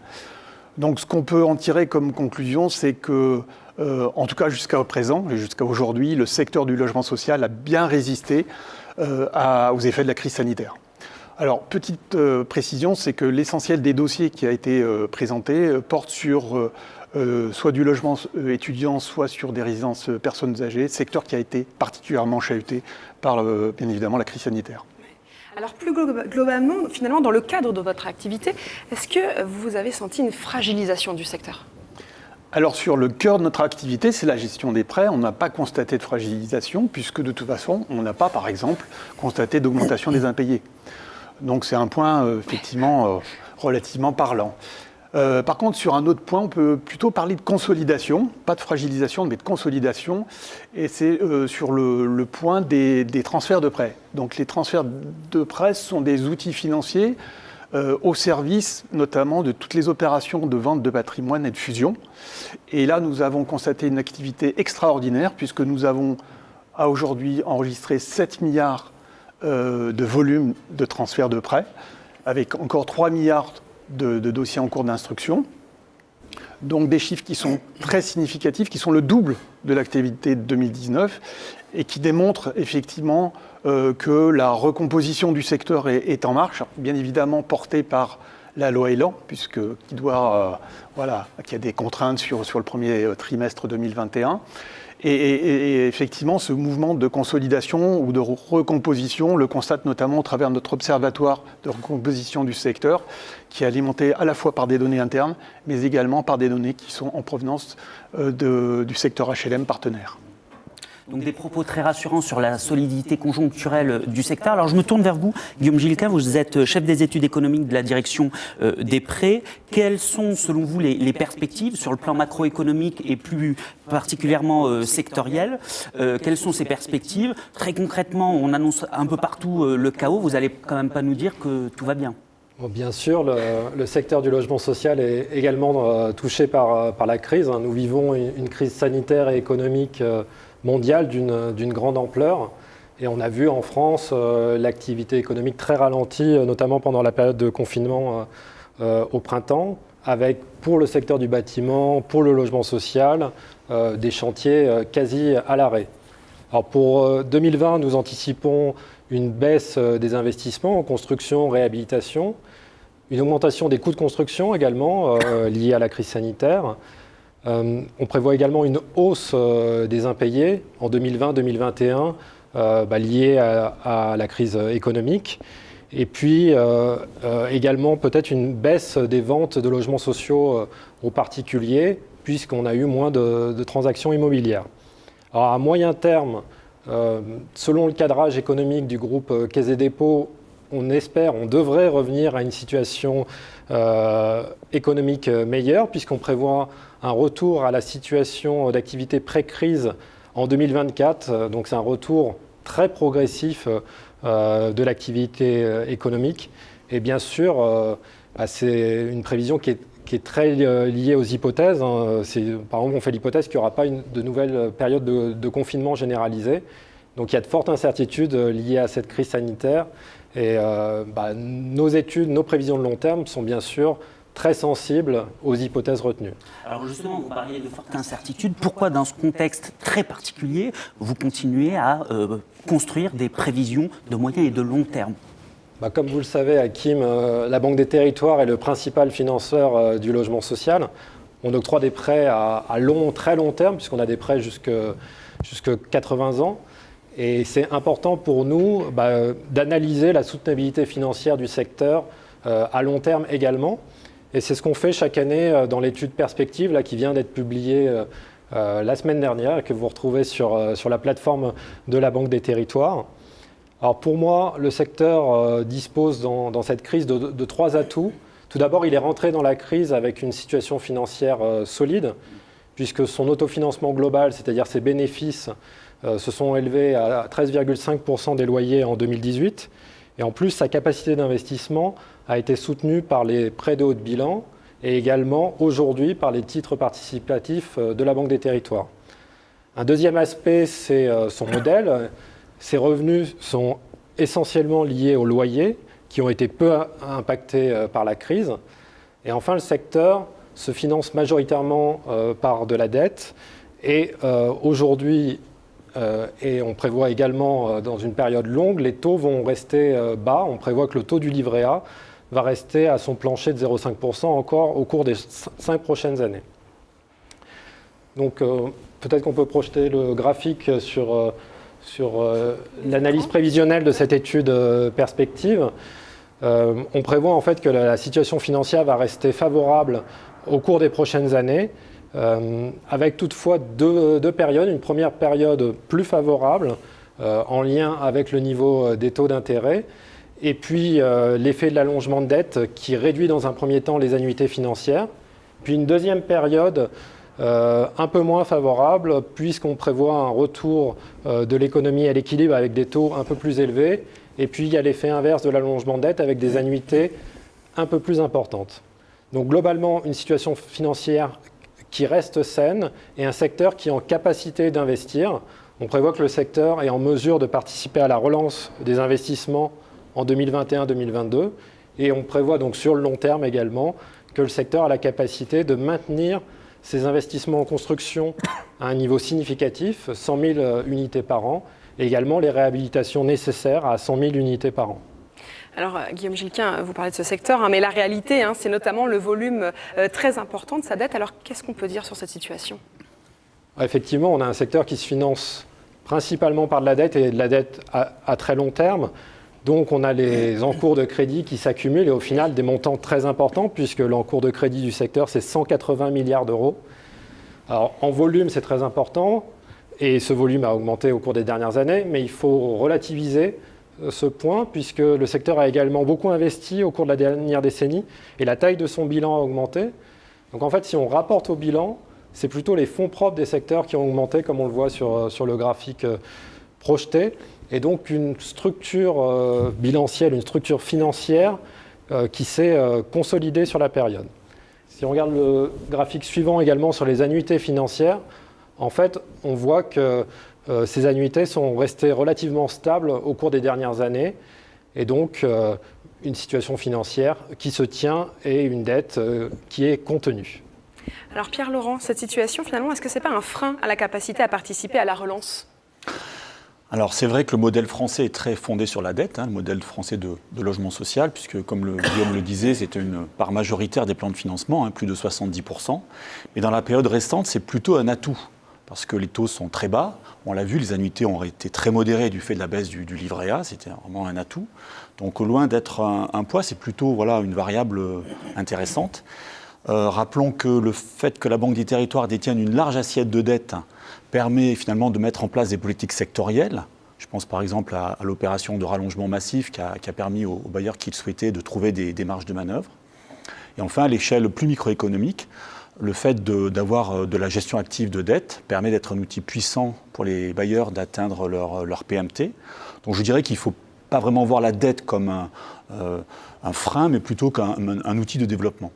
S11: Donc ce qu'on peut en tirer comme conclusion, c'est que, en tout cas jusqu'à présent, et jusqu'à aujourd'hui, le secteur du logement social a bien résisté aux effets de la crise sanitaire. Alors, petite précision, c'est que l'essentiel des dossiers qui a été présenté porte sur soit du logement étudiant, soit sur des résidences personnes âgées, secteur qui a été particulièrement chahuté par, bien évidemment, la crise sanitaire.
S1: Alors plus globalement, finalement, dans le cadre de votre activité, est-ce que vous avez senti une fragilisation du secteur?
S11: Alors sur le cœur de notre activité, c'est la gestion des prêts. On n'a pas constaté de fragilisation, puisque de toute façon, on n'a pas, par exemple, constaté d'augmentation des impayés. Donc c'est un point, effectivement, relativement parlant. Par contre, sur un autre point, on peut plutôt parler de consolidation, pas de fragilisation, mais de consolidation, et c'est sur le point des transferts de prêts. Donc les transferts de prêts sont des outils financiers au service notamment de toutes les opérations de vente de patrimoine et de fusion. Et là, nous avons constaté une activité extraordinaire, puisque nous avons à aujourd'hui enregistré 7 milliards de volume de transferts de prêts, avec encore 3 milliards de dossiers en cours d'instruction. Donc des chiffres qui sont très significatifs, qui sont le double de l'activité de 2019 et qui démontrent effectivement que la recomposition du secteur est en marche, bien évidemment portée par la loi Elan, qu'il y a des contraintes sur le premier trimestre 2021. Et effectivement, ce mouvement de consolidation ou de recomposition le constate notamment au travers de notre observatoire de recomposition du secteur, qui est alimenté à la fois par des données internes, mais également par des données qui sont en provenance du secteur HLM partenaire.
S2: Donc des propos très rassurants sur la solidité conjoncturelle du secteur. Alors je me tourne vers vous, Guillaume Gilquin, vous êtes chef des études économiques de la direction des prêts. Quelles sont selon vous les perspectives sur le plan macroéconomique et plus particulièrement sectoriel? Quelles sont ces perspectives? Très concrètement, on annonce un peu partout le chaos, vous n'allez quand même pas nous dire que tout va bien?
S12: Bien sûr, le secteur du logement social est également touché par la crise. Nous vivons une crise sanitaire et économique mondiale d'une grande ampleur. Et on a vu en France l'activité économique très ralentie, notamment pendant la période de confinement au printemps, avec pour le secteur du bâtiment, pour le logement social, des chantiers quasi à l'arrêt. Alors pour 2020, nous anticipons une baisse des investissements en construction, réhabilitation, une augmentation des coûts de construction également liés à la crise sanitaire. On prévoit également une hausse des impayés en 2020-2021 liée à la crise économique. Et puis également peut-être une baisse des ventes de logements sociaux aux particuliers, puisqu'on a eu moins de transactions immobilières. Alors à moyen terme, selon le cadrage économique du groupe Caisse des dépôts, on devrait revenir à une situation économique meilleure, puisqu'on prévoit un retour à la situation d'activité pré-crise en 2024. Donc c'est un retour très progressif de l'activité économique. Et bien sûr, c'est une prévision qui est très liée aux hypothèses. Par exemple, on fait l'hypothèse qu'il n'y aura pas de nouvelle période de confinement généralisé. Donc il y a de fortes incertitudes liées à cette crise sanitaire. Et nos études, nos prévisions de long terme sont bien sûr très sensibles aux hypothèses retenues.
S2: Alors justement, vous parliez de fortes incertitudes. Pourquoi, dans ce contexte très particulier, vous continuez à construire des prévisions de moyen et de long terme?
S12: Comme vous le savez, Hakim, la Banque des Territoires est le principal financeur du logement social. On octroie des prêts à très long terme, puisqu'on a des prêts jusque 80 ans. Et c'est important pour nous d'analyser la soutenabilité financière du secteur à long terme également. Et c'est ce qu'on fait chaque année dans l'étude Perspective qui vient d'être publiée la semaine dernière et que vous retrouvez sur la plateforme de la Banque des Territoires. Alors pour moi, le secteur dispose dans cette crise de trois atouts. Tout d'abord, il est rentré dans la crise avec une situation financière solide, puisque son autofinancement global, c'est-à-dire ses bénéfices, se sont élevés à 13,5% des loyers en 2018. Et en plus, sa capacité d'investissement a été soutenue par les prêts de haut de bilan et également aujourd'hui par les titres participatifs de la Banque des Territoires. Un deuxième aspect, c'est son modèle. Ses revenus sont essentiellement liés aux loyers qui ont été peu impactés par la crise. Et enfin, le secteur se finance majoritairement par de la dette. Et aujourd'hui, et on prévoit également dans une période longue, les taux vont rester bas. On prévoit que le taux du livret A va rester à son plancher de 0,5% encore au cours des 5 prochaines années. Donc peut-être qu'on peut projeter le graphique sur l'analyse prévisionnelle de cette étude Perspective. On prévoit en fait que la situation financière va rester favorable au cours des prochaines années, avec toutefois deux périodes. Une première période plus favorable en lien avec le niveau des taux d'intérêt, et puis l'effet de l'allongement de dette qui réduit dans un premier temps les annuités financières. Puis une deuxième période un peu moins favorable, puisqu'on prévoit un retour de l'économie à l'équilibre avec des taux un peu plus élevés. Et puis il y a l'effet inverse de l'allongement de dette avec des annuités un peu plus importantes. Donc globalement, une situation financière qui reste saine et un secteur qui est en capacité d'investir. On prévoit que le secteur est en mesure de participer à la relance des investissements en 2021-2022. Et on prévoit donc sur le long terme également que le secteur a la capacité de maintenir ses investissements en construction à un niveau significatif, 100 000 unités par an, et également les réhabilitations nécessaires à 100 000 unités par an.
S1: Alors, Guillaume Gilquin, vous parlez de ce secteur, mais la réalité, c'est notamment le volume très important de sa dette. Alors, qu'est-ce qu'on peut dire sur cette situation ?
S12: Effectivement, on a un secteur qui se finance principalement par de la dette et de la dette à très long terme. Donc, on a les encours de crédit qui s'accumulent et au final, des montants très importants, puisque l'encours de crédit du secteur, c'est 180 milliards d'euros. Alors, en volume, c'est très important et ce volume a augmenté au cours des dernières années, mais il faut relativiser ce point, puisque le secteur a également beaucoup investi au cours de la dernière décennie et la taille de son bilan a augmenté. Donc, en fait, si on rapporte au bilan, c'est plutôt les fonds propres des secteurs qui ont augmenté, comme on le voit sur le graphique projeté. Et donc une structure bilancielle, une structure financière qui s'est consolidée sur la période. Si on regarde le graphique suivant également sur les annuités financières, en fait, on voit que ces annuités sont restées relativement stables au cours des dernières années. Et donc une situation financière qui se tient et une dette qui est contenue.
S1: Alors Pierre-Laurent, cette situation finalement, est-ce que ce n'est pas un frein à la capacité à participer à la relance ?
S7: Alors c'est vrai que le modèle français est très fondé sur la dette, le modèle français de logement social, puisque comme Guillaume le disait, c'est une part majoritaire des plans de financement, plus de 70%. Mais dans la période restante, c'est plutôt un atout, parce que les taux sont très bas. On l'a vu, les annuités ont été très modérées du fait de la baisse du livret A, c'était vraiment un atout. Donc loin d'être un poids, c'est plutôt une variable intéressante. Rappelons que le fait que la Banque des Territoires détienne une large assiette de dette permet finalement de mettre en place des politiques sectorielles. Je pense par exemple à l'opération de rallongement massif qui a permis aux bailleurs qui le souhaitaient de trouver des marges de manœuvre. Et enfin, à l'échelle plus microéconomique, le fait d'avoir de la gestion active de dette permet d'être un outil puissant pour les bailleurs d'atteindre leur PMT. Donc je dirais qu'il ne faut pas vraiment voir la dette comme un frein, mais plutôt qu'un outil de développement.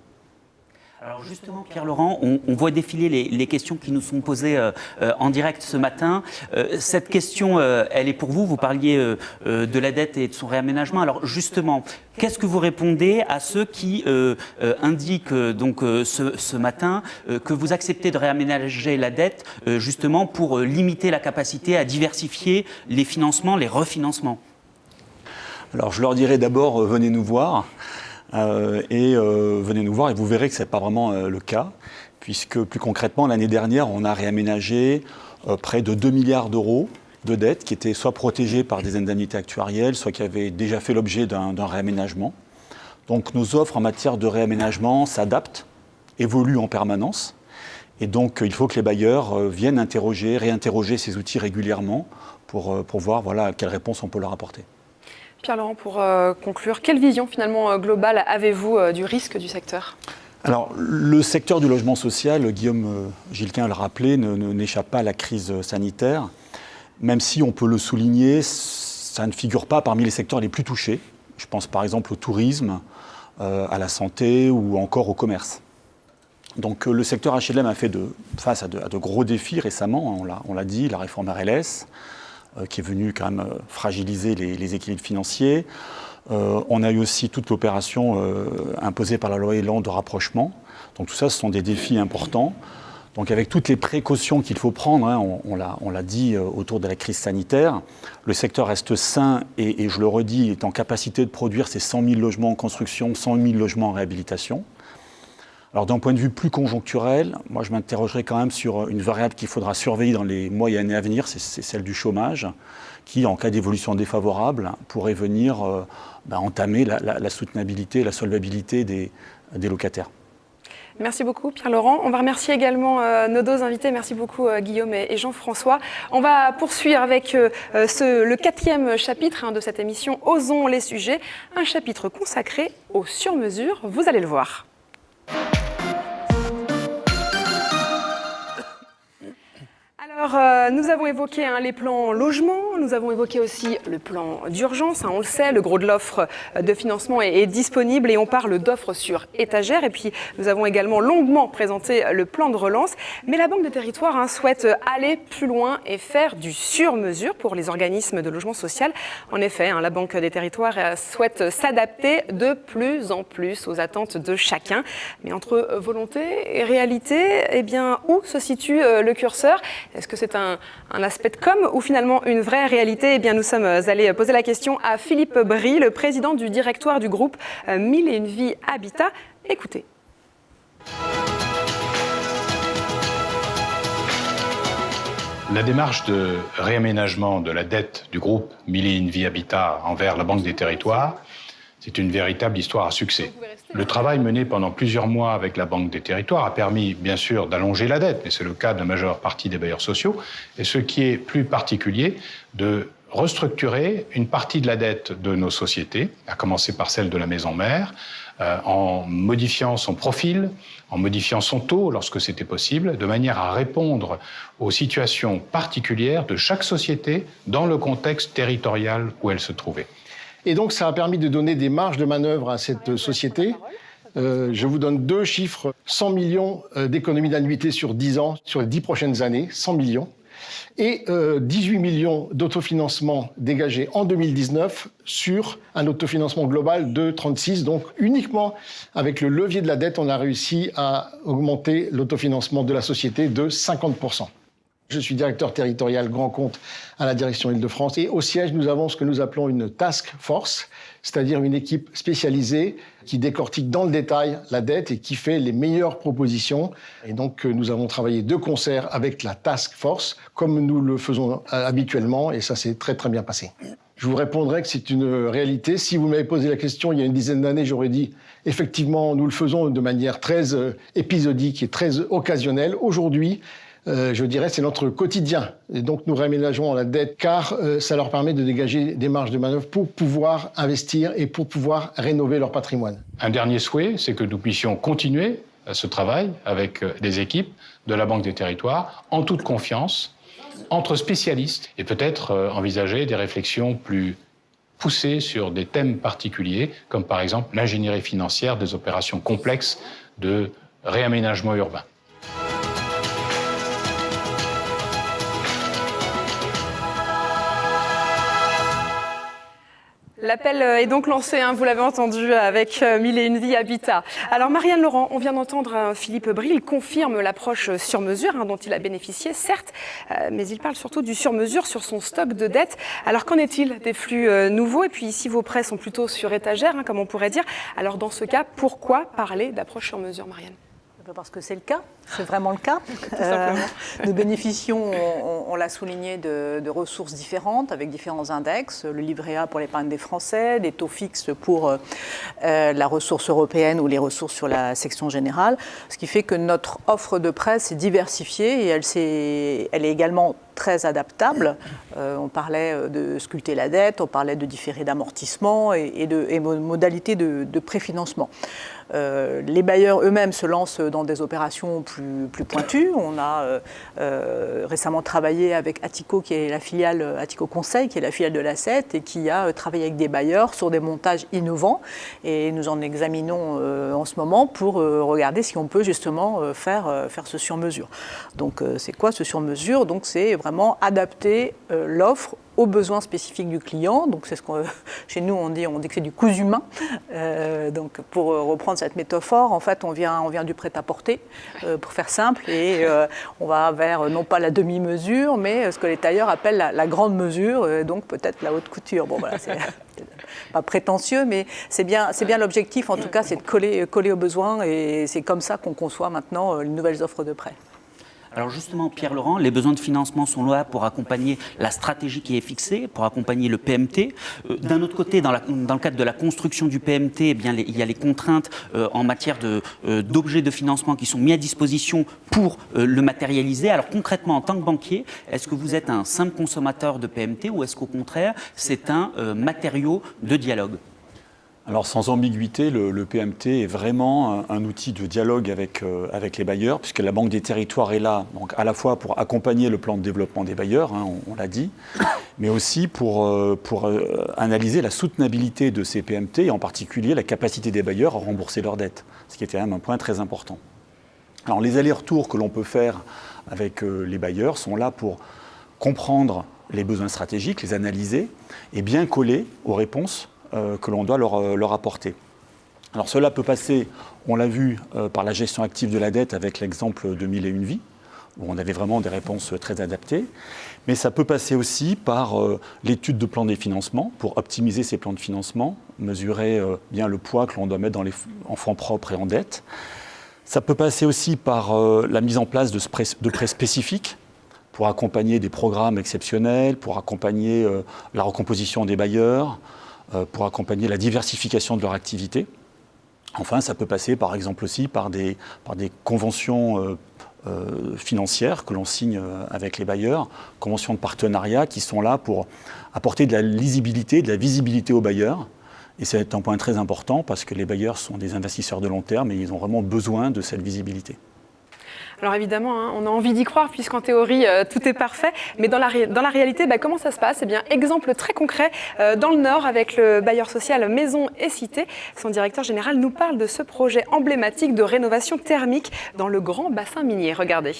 S2: Alors justement, Pierre-Laurent, on voit défiler les questions qui nous sont posées en direct ce matin. Cette question, elle est pour vous. Vous parliez de la dette et de son réaménagement. Alors justement, qu'est-ce que vous répondez à ceux qui indiquent donc ce matin que vous acceptez de réaménager la dette justement pour limiter la capacité à diversifier les financements, les refinancements ?
S7: Alors je leur dirais d'abord, venez nous voir. Venez nous voir et vous verrez que ce n'est pas vraiment le cas, puisque plus concrètement, l'année dernière, on a réaménagé près de 2 milliards d'euros de dettes qui étaient soit protégées par des indemnités actuarielles, soit qui avaient déjà fait l'objet d'un réaménagement. Donc nos offres en matière de réaménagement s'adaptent, évoluent en permanence, et donc il faut que les bailleurs viennent réinterroger ces outils régulièrement pour voir quelle réponse on peut leur apporter.
S1: Pierre-Laurent, pour conclure, quelle vision finalement globale avez-vous du risque du secteur ?
S7: Alors, le secteur du logement social, Guillaume Gilquin l'a rappelé, n'échappe pas à la crise sanitaire. Même si on peut le souligner, ça ne figure pas parmi les secteurs les plus touchés. Je pense par exemple au tourisme, à la santé ou encore au commerce. Donc le secteur HLM a fait face à de gros défis récemment, on l'a dit, la réforme RLS, qui est venue quand même fragiliser les équilibres financiers. On a eu aussi toute l'opération imposée par la loi Elan de rapprochement. Donc tout ça, ce sont des défis importants. Donc avec toutes les précautions qu'il faut prendre, on l'a dit autour de la crise sanitaire, le secteur reste sain et je le redis, est en capacité de produire ces 100 000 logements en construction, 100 000 logements en réhabilitation. Alors d'un point de vue plus conjoncturel, moi je m'interrogerai quand même sur une variable qu'il faudra surveiller dans les mois et années à venir, c'est celle du chômage, qui en cas d'évolution défavorable pourrait venir entamer la soutenabilité, la solvabilité des locataires.
S1: Merci beaucoup Pierre-Laurent. On va remercier également nos deux invités. Merci beaucoup Guillaume et Jean-François. On va poursuivre avec le 4e chapitre de cette émission Osons les sujets, un chapitre consacré aux sur-mesures. Vous allez le voir. Alors, nous avons évoqué les plans logement, nous avons évoqué aussi le plan d'urgence. On le sait, le gros de l'offre de financement est disponible et on parle d'offres sur étagère. Et puis, nous avons également longuement présenté le plan de relance. Mais la Banque des Territoires souhaite aller plus loin et faire du sur-mesure pour les organismes de logement social. En effet, la Banque des Territoires souhaite s'adapter de plus en plus aux attentes de chacun. Mais entre volonté et réalité, où se situe le curseur ? Est-ce que c'est un aspect de com' ou finalement une vraie réalité ? Nous sommes allés poser la question à Philippe Bry, le président du directoire du groupe 1001 Vie Habitat. Écoutez.
S13: La démarche de réaménagement de la dette du groupe 1001 Vie Habitat envers la Banque des Territoires, c'est une véritable histoire à succès. Le travail mené pendant plusieurs mois avec la Banque des Territoires a permis, bien sûr, d'allonger la dette, et c'est le cas de la majeure partie des bailleurs sociaux, et ce qui est plus particulier, de restructurer une partie de la dette de nos sociétés, à commencer par celle de la maison mère, en modifiant son profil, en modifiant son taux lorsque c'était possible, de manière à répondre aux situations particulières de chaque société dans le contexte territorial où elle se trouvait.
S14: Et donc, ça a permis de donner des marges de manœuvre à cette société. Je vous donne 2 chiffres. 100 millions d'économies d'annuité sur 10 ans, sur les 10 prochaines années, 100 millions. Et 18 millions d'autofinancement dégagés en 2019 sur un autofinancement global de 36. Donc, uniquement avec le levier de la dette, on a réussi à augmenter l'autofinancement de la société de 50%. Je suis directeur territorial grand compte à la direction Île-de-France. Et au siège, nous avons ce que nous appelons une task force, c'est-à-dire une équipe spécialisée qui décortique dans le détail la dette et qui fait les meilleures propositions. Et donc, nous avons travaillé de concert avec la task force, comme nous le faisons habituellement, et ça s'est très très bien passé. Je vous répondrai que c'est une réalité. Si vous m'avez posé la question il y a une dizaine d'années, j'aurais dit effectivement, nous le faisons de manière très épisodique et très occasionnelle. Aujourd'hui, je dirais, c'est notre quotidien. Et donc, nous réaménageons la dette car ça leur permet de dégager des marges de manœuvre pour pouvoir investir et pour pouvoir rénover leur patrimoine.
S13: Un dernier souhait, c'est que nous puissions continuer ce travail avec des équipes de la Banque des Territoires en toute confiance, entre spécialistes, et peut-être envisager des réflexions plus poussées sur des thèmes particuliers, comme par exemple l'ingénierie financière des opérations complexes de réaménagement urbain.
S1: L'appel est donc lancé, vous l'avez entendu, avec 1001 Vie Habitat. Alors Marianne Laurent, on vient d'entendre Philippe Bry, il confirme l'approche sur-mesure dont il a bénéficié, certes, mais il parle surtout du sur-mesure sur son stock de dettes. Alors qu'en est-il des flux nouveaux? Et puis ici, vos prêts sont plutôt sur étagère, comme on pourrait dire. Alors dans ce cas, pourquoi parler d'approche sur-mesure, Marianne?
S3: Parce que c'est le cas, c'est vraiment le cas. Nous bénéficions, on l'a souligné, de ressources différentes avec différents index. Le livret A pour l'épargne des Français, des taux fixes pour la ressource européenne ou les ressources sur la section générale. Ce qui fait que notre offre de prêt s'est diversifiée et elle est également très adaptable. On parlait de sculpter la dette, on parlait de différer d'amortissement et modalités de préfinancement. Les bailleurs eux-mêmes se lancent dans des opérations plus pointues. On a récemment travaillé avec Attico, qui est la filiale Attico Conseil, qui est la filiale de l'A7 et qui a travaillé avec des bailleurs sur des montages innovants. Et nous en examinons en ce moment pour regarder si on peut justement faire ce sur-mesure. Donc c'est quoi ce sur-mesure? Donc c'est vraiment adapter l'offre aux besoins spécifiques du client. Donc c'est ce qu'on, chez nous on dit que c'est du cousu humain. Donc pour reprendre cette métaphore, en fait on vient du prêt-à-porter pour faire simple et on va vers non pas la demi-mesure, mais ce que les tailleurs appellent la grande mesure, donc peut-être la haute couture. Bon voilà, c'est pas prétentieux, mais c'est bien l'objectif en tout cas, c'est de coller aux besoins et c'est comme ça qu'on conçoit maintenant les nouvelles offres de prêt.
S2: Alors justement, Pierre-Laurent, les besoins de financement sont là pour accompagner la stratégie qui est fixée, pour accompagner le PMT. D'un autre côté, dans le cadre de la construction du PMT, il y a les contraintes en matière d'objets de financement qui sont mis à disposition pour le matérialiser. Alors concrètement, en tant que banquier, est-ce que vous êtes un simple consommateur de PMT ou est-ce qu'au contraire, c'est un matériau de dialogue ?
S7: Alors sans ambiguïté, le PMT est vraiment un outil de dialogue avec les bailleurs, puisque la Banque des Territoires est là, donc à la fois pour accompagner le plan de développement des bailleurs, on l'a dit, mais aussi pour analyser la soutenabilité de ces PMT, et en particulier la capacité des bailleurs à rembourser leurs dettes, ce qui est quand même un point très important. Alors les allers-retours que l'on peut faire avec les bailleurs sont là pour comprendre les besoins stratégiques, les analyser, et bien coller aux réponses que l'on doit leur apporter. Alors cela peut passer, on l'a vu, par la gestion active de la dette avec l'exemple de 1001 vies, où on avait vraiment des réponses très adaptées, mais ça peut passer aussi par l'étude de plans des financements, pour optimiser ces plans de financement, mesurer bien le poids que l'on doit mettre en fonds propres et en dette. Ça peut passer aussi par la mise en place de prêts spécifiques, pour accompagner des programmes exceptionnels, pour accompagner la recomposition des bailleurs, pour accompagner la diversification de leur activité. Enfin, ça peut passer par exemple aussi par des conventions financières que l'on signe avec les bailleurs, conventions de partenariat qui sont là pour apporter de la lisibilité, de la visibilité aux bailleurs. Et c'est un point très important parce que les bailleurs sont des investisseurs de long terme et ils ont vraiment besoin de cette visibilité.
S1: Alors évidemment, on a envie d'y croire puisqu'en théorie, tout est parfait. Mais dans la réalité, comment ça se passe ? Eh bien, exemple très concret dans le Nord avec le bailleur social Maison et Cité. Son directeur général nous parle de ce projet emblématique de rénovation thermique dans le grand bassin minier. Regardez.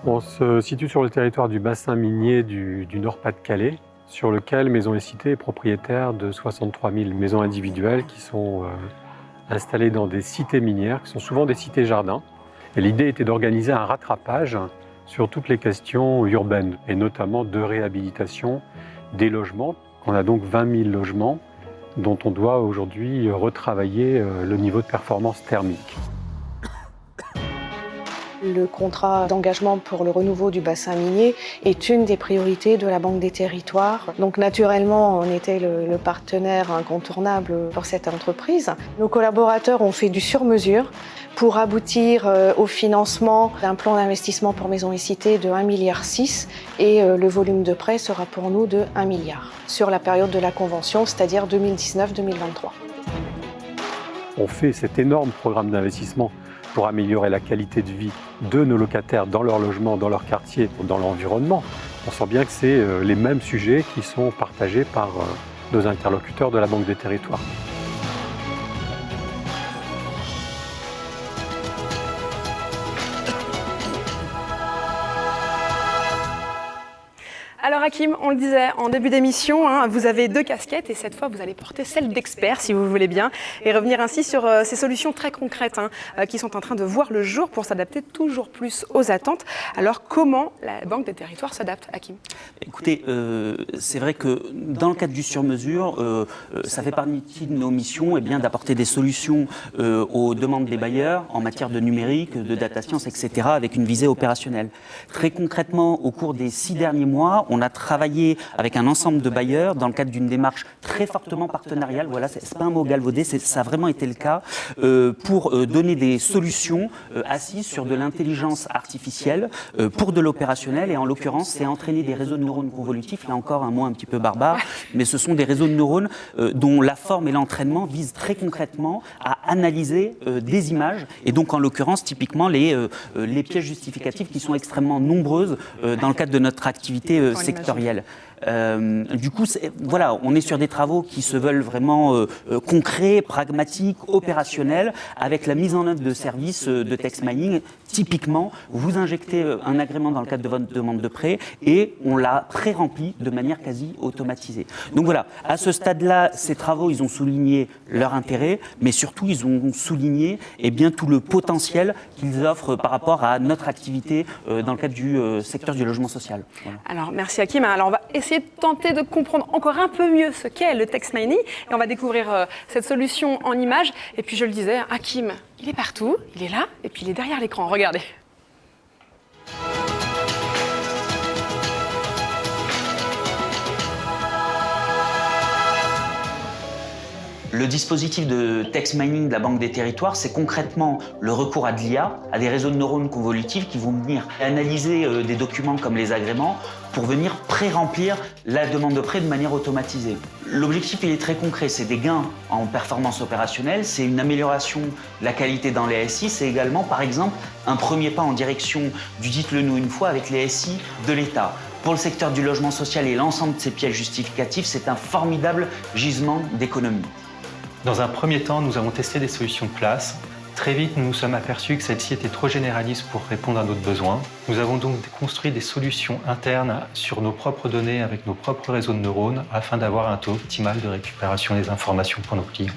S15: On se situe sur le territoire du bassin minier du Nord-Pas-de-Calais, sur lequel Maison et Cité est propriétaire de 63 000 maisons individuelles qui sont installées dans des cités minières, qui sont souvent des cités-jardins. Et l'idée était d'organiser un rattrapage sur toutes les questions urbaines, et notamment de réhabilitation des logements. On a donc 20 000 logements dont on doit aujourd'hui retravailler le niveau de performance thermique.
S16: Le contrat d'engagement pour le renouveau du bassin minier est une des priorités de la Banque des Territoires. Donc naturellement, on était le partenaire incontournable pour cette entreprise. Nos collaborateurs ont fait du sur-mesure pour aboutir au financement d'un plan d'investissement pour Maison et Cité de 1,6 milliard et le volume de prêt sera pour nous de 1 milliard sur la période de la convention, c'est-à-dire 2019-2023.
S15: On fait cet énorme programme d'investissement pour améliorer la qualité de vie de nos locataires dans leur logement, dans leur quartier, dans l'environnement. On sent bien que c'est les mêmes sujets qui sont partagés par nos interlocuteurs de la Banque des Territoires.
S1: Alors Hakim, on le disait en début d'émission, vous avez 2 casquettes et cette fois vous allez porter celle d'expert si vous voulez bien et revenir ainsi sur ces solutions très concrètes qui sont en train de voir le jour pour s'adapter toujours plus aux attentes. Alors comment la Banque des Territoires s'adapte, Hakim ?
S2: Écoutez, c'est vrai que dans le cadre du sur-mesure, ça fait partie de nos missions d'apporter des solutions aux demandes des bailleurs en matière de numérique, de data science, etc. avec une visée opérationnelle. Très concrètement, au cours des 6 derniers mois, on a travaillé avec un ensemble de bailleurs dans le cadre d'une démarche très fortement partenariale. Voilà, c'est pas un mot galvaudé, ça a vraiment été le cas pour donner des solutions assises sur de l'intelligence artificielle pour de l'opérationnel. Et en l'occurrence, c'est entraîner des réseaux de neurones convolutifs. Là encore, un mot un petit peu barbare, mais ce sont des réseaux de neurones dont la forme et l'entraînement visent très concrètement à analyser des images. Et donc, en l'occurrence, typiquement, les pièces justificatives qui sont extrêmement nombreuses dans le cadre de notre activité sectorielle. Du coup, voilà, on est sur des travaux qui se veulent vraiment concrets, pragmatiques, opérationnels, avec la mise en œuvre de services de text mining. Typiquement, vous injectez un agrément dans le cadre de votre demande de prêt et on l'a pré-rempli de manière quasi automatisée. Donc voilà, à ce stade-là, ces travaux, ils ont souligné leur intérêt, mais surtout, ils ont souligné tout le potentiel qu'ils offrent par rapport à notre activité dans le cadre du secteur du logement social. Voilà.
S1: Alors, merci Hakim. Alors, on va essayer de tenter de comprendre encore un peu mieux ce qu'est le text mining et on va découvrir cette solution en images. Et puis, je le disais, Hakim, il est partout, il est là et puis il est derrière l'écran. Regardez.
S2: Le dispositif de text mining de la Banque des Territoires, c'est concrètement le recours à de l'IA, à des réseaux de neurones convolutifs qui vont venir analyser des documents comme les agréments pour venir pré-remplir la demande de prêt de manière automatisée. L'objectif, il est très concret, c'est des gains en performance opérationnelle, c'est une amélioration de la qualité dans les SI, c'est également, par exemple, un premier pas en direction du dites-le-nous une fois avec les SI de l'État. Pour le secteur du logement social et l'ensemble de ces pièces justificatives, c'est un formidable gisement d'économie.
S17: Dans un premier temps, nous avons testé des solutions de place. Très vite, nous nous sommes aperçus que celles-ci étaient trop généralistes pour répondre à notre besoin. Nous avons donc construit des solutions internes sur nos propres données avec nos propres réseaux de neurones afin d'avoir un taux optimal de récupération des informations pour nos clients.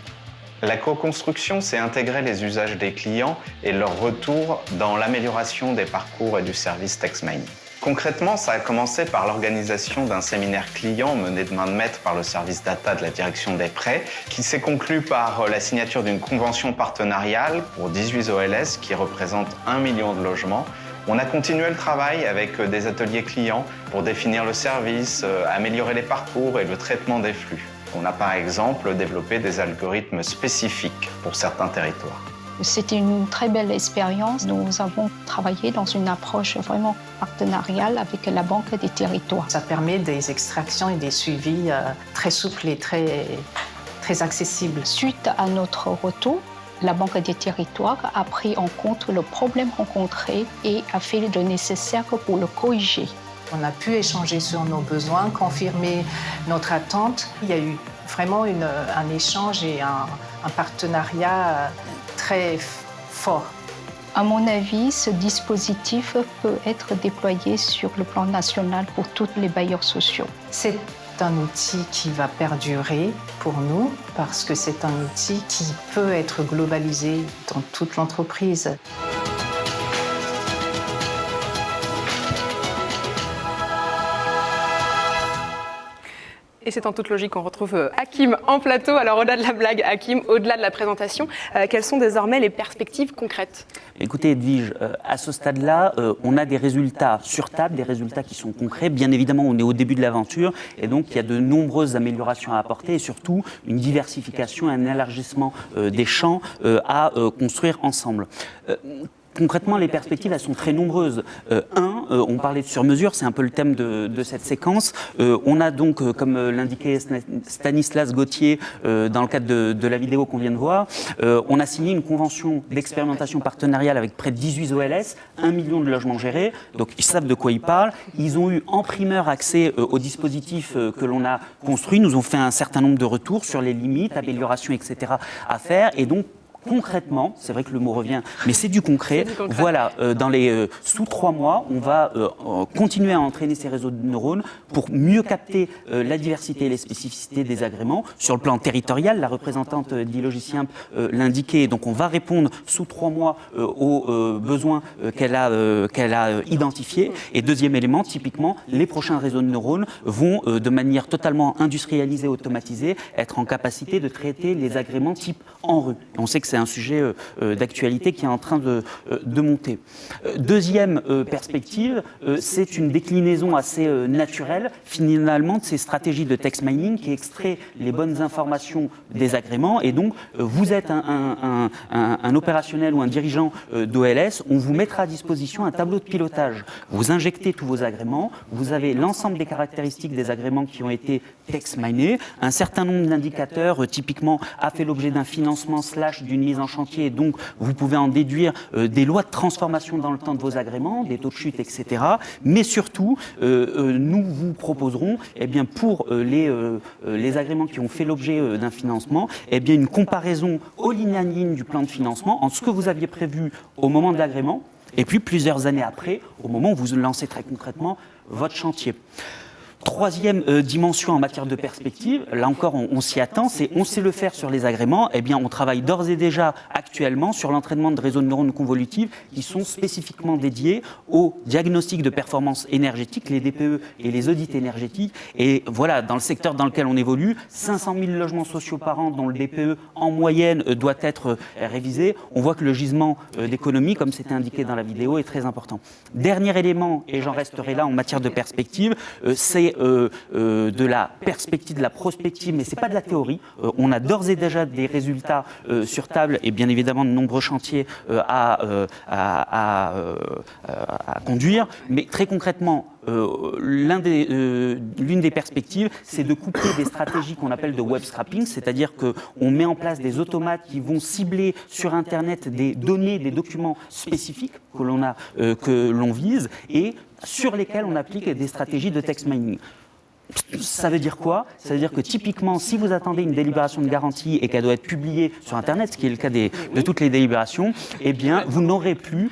S18: La co-construction, c'est intégrer les usages des clients et leur retour dans l'amélioration des parcours et du service text mining. Concrètement, ça a commencé par l'organisation d'un séminaire client mené de main de maître par le service data de la direction des prêts, qui s'est conclu par la signature d'une convention partenariale pour 18 OLS qui représentent 1 million de logements. On a continué le travail avec des ateliers clients pour définir le service, améliorer les parcours et le traitement des flux. On a par exemple développé des algorithmes spécifiques pour certains territoires.
S19: C'était une très belle expérience. Nous avons travaillé dans une approche vraiment partenariale avec la Banque des Territoires.
S3: Ça permet des extractions et des suivis très souples et très accessibles.
S19: Suite à notre retour, la Banque des Territoires a pris en compte le problème rencontré et a fait le nécessaire pour le corriger.
S3: On a pu échanger sur nos besoins, confirmer notre attente. Il y a eu vraiment un échange et un partenariat très fort.
S19: À mon avis, ce dispositif peut être déployé sur le plan national pour tous les bailleurs sociaux.
S3: C'est un outil qui va perdurer pour nous parce que c'est un outil qui peut être globalisé dans toute l'entreprise.
S1: Et c'est en toute logique qu'on retrouve Hakim en plateau. Alors au-delà de la blague, Hakim, au-delà de la présentation, quelles sont désormais les perspectives concrètes ?
S2: Écoutez Edwige, à ce stade-là, on a des résultats sur table, des résultats qui sont concrets. Bien évidemment, on est au début de l'aventure et donc il y a de nombreuses améliorations à apporter et surtout une diversification et un élargissement des champs à construire ensemble. Concrètement, les perspectives, elles sont très nombreuses. On parlait de sur-mesure, c'est un peu le thème de cette séquence. On a donc, comme l'indiquait Stanislas Gauthier dans le cadre de la vidéo qu'on vient de voir, on a signé une convention d'expérimentation partenariale avec près de 18 OLS, 1 million de logements gérés, donc ils savent de quoi ils parlent. Ils ont eu en primeur accès au dispositif que l'on a construit, nous ont fait un certain nombre de retours sur les limites, améliorations, etc. à faire, et donc concrètement, c'est vrai que le mot revient, mais c'est du concret. Voilà, sous 3 mois, on va continuer à entraîner ces réseaux de neurones pour mieux capter la diversité et les spécificités des agréments. Sur le plan territorial, la représentante d'Ilogiciimp l'indiquait, donc on va répondre sous 3 mois aux besoins qu'elle a identifiés. Et deuxième élément, typiquement, les prochains réseaux de neurones vont, de manière totalement industrialisée, automatisée, être en capacité de traiter les agréments type en rue. Et on sait que c'est un sujet d'actualité qui est en train de monter. Deuxième perspective, c'est une déclinaison assez naturelle, finalement, de ces stratégies de text mining qui extrait les bonnes informations des agréments. Et donc, vous êtes un opérationnel ou un dirigeant d'OLS, on vous mettra à disposition un tableau de pilotage. Vous injectez tous vos agréments, vous avez l'ensemble des caractéristiques des agréments qui ont été text minés, un certain nombre d'indicateurs, typiquement, a fait l'objet d'un financement / d'une mise en chantier, et donc vous pouvez en déduire des lois de transformation dans le temps de vos agréments, des taux de chute, etc. Mais surtout, nous vous proposerons, pour les agréments qui ont fait l'objet d'un financement, une comparaison au ligne à ligne du plan de financement entre ce que vous aviez prévu au moment de l'agrément et puis plusieurs années après, au moment où vous lancez très concrètement votre chantier. Troisième dimension en matière de perspective, là encore on s'y attend, c'est on sait le faire sur les agréments, on travaille d'ores et déjà actuellement sur l'entraînement de réseaux de neurones convolutifs qui sont spécifiquement dédiés au diagnostic de performance énergétique, les DPE et les audits énergétiques. Et voilà, dans le secteur dans lequel on évolue, 500 000 logements sociaux par an dont le DPE en moyenne doit être révisé. On voit que le gisement d'économie, comme c'était indiqué dans la vidéo, est très important. Dernier élément, et j'en resterai là en matière de perspective, c'est c'est de la perspective, de la prospective, mais ce n'est pas de la théorie. On a d'ores et déjà des résultats sur table et bien évidemment de nombreux chantiers à conduire, mais très concrètement, l'une des perspectives, c'est de coupler des stratégies qu'on appelle de web scrapping, c'est-à-dire qu'on met en place des automates qui vont cibler sur Internet des données, des documents spécifiques que l'on vise et sur lesquels on applique des stratégies de text mining. Ça veut dire quoi? Ça veut dire que typiquement, si vous attendez une délibération de garantie et qu'elle doit être publiée sur Internet, ce qui est le cas de toutes les délibérations, eh bien, vous n'aurez plus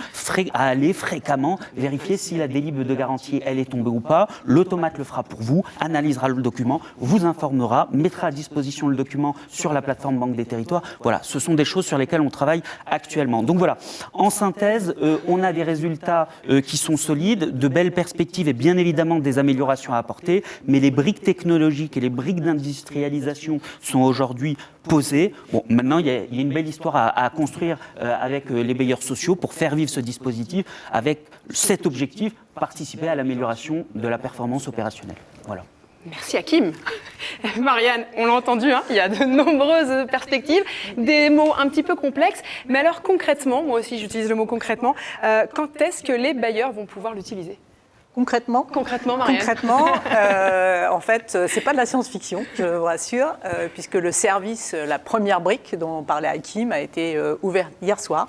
S2: à aller fréquemment vérifier si la délibération de garantie, elle est tombée ou pas. L'automate le fera pour vous, analysera le document, vous informera, mettra à disposition le document sur la plateforme Banque des Territoires. Voilà, ce sont des choses sur lesquelles on travaille actuellement. Donc voilà, en synthèse, on a des résultats qui sont solides, de belles perspectives et bien évidemment des améliorations à apporter, mais les briques technologiques et les briques d'industrialisation sont aujourd'hui posées. Bon, maintenant, il y a une belle histoire à construire avec les bailleurs sociaux pour faire vivre ce dispositif avec cet objectif, participer à l'amélioration de la performance opérationnelle. Voilà.
S1: Merci Hakim. Marianne, on l'a entendu, il y a de nombreuses perspectives, des mots un petit peu complexes, mais alors concrètement, moi aussi j'utilise le mot concrètement, quand est-ce que les bailleurs vont pouvoir l'utiliser ?
S3: Concrètement,
S1: Marianne.
S3: Concrètement, en fait, c'est pas de la science-fiction, je vous rassure, puisque le service, la première brique dont parlait Hakim, a été ouvert hier soir.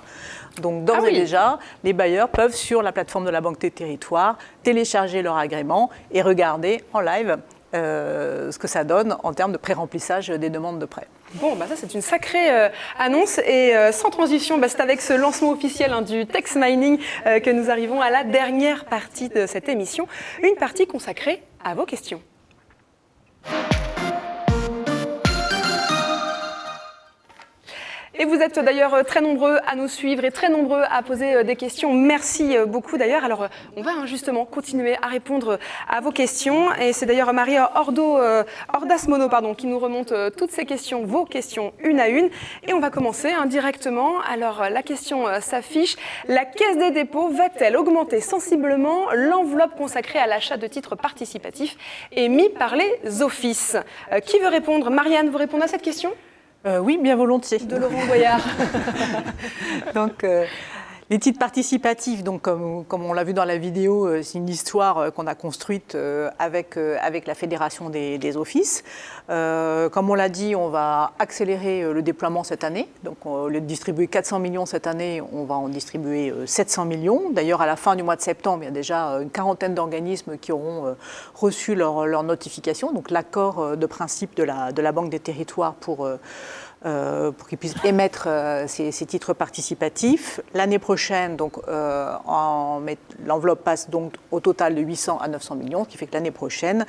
S3: Donc d'ores et déjà, les bailleurs peuvent sur la plateforme de la Banque des Territoires télécharger leur agrément et regarder en live ce que ça donne en termes de pré-remplissage des demandes de prêt.
S1: Bon, ça c'est une sacrée annonce et sans transition, c'est avec ce lancement officiel du text mining que nous arrivons à la dernière partie de cette émission, une partie consacrée à vos questions. Et vous êtes d'ailleurs très nombreux à nous suivre et très nombreux à poser des questions. Merci beaucoup d'ailleurs. Alors on va justement continuer à répondre à vos questions. Et c'est d'ailleurs Marie Ordasmono qui nous remonte toutes ces questions, vos questions une à une. Et on va commencer directement. Alors la question s'affiche. La Caisse des dépôts va-t-elle augmenter sensiblement l'enveloppe consacrée à l'achat de titres participatifs émis par les offices? Qui veut répondre? Marianne, vous répondez à cette question?
S3: Oui, bien volontiers.
S1: De Laurent Boyard.
S3: Donc, les titres participatifs, donc, comme on l'a vu dans la vidéo, c'est une histoire qu'on a construite avec la Fédération des offices. Comme on l'a dit, on va accélérer le déploiement cette année. Donc, au lieu de distribuer 400 millions cette année, on va en distribuer 700 millions. D'ailleurs, à la fin du mois de septembre, il y a déjà une quarantaine d'organismes qui auront reçu leur notification. Donc, l'accord de principe de la Banque des Territoires pour qu'ils puissent émettre ces titres participatifs. L'année prochaine, donc, l'enveloppe passe donc au total de 800 à 900 millions, ce qui fait que l'année prochaine,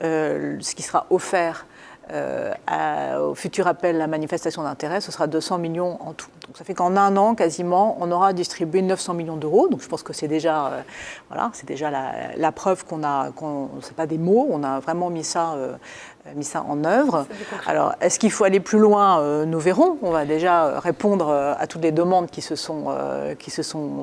S3: ce qui sera offert au futur appel à manifestation d'intérêt, ce sera 200 millions en tout. Donc ça fait qu'en un an, quasiment, on aura distribué 900 millions d'euros. Donc je pense que c'est déjà, la preuve c'est pas des mots, on a vraiment mis ça en œuvre. Alors, est-ce qu'il faut aller plus loin? Nous verrons. On va déjà répondre à toutes les demandes qui se sont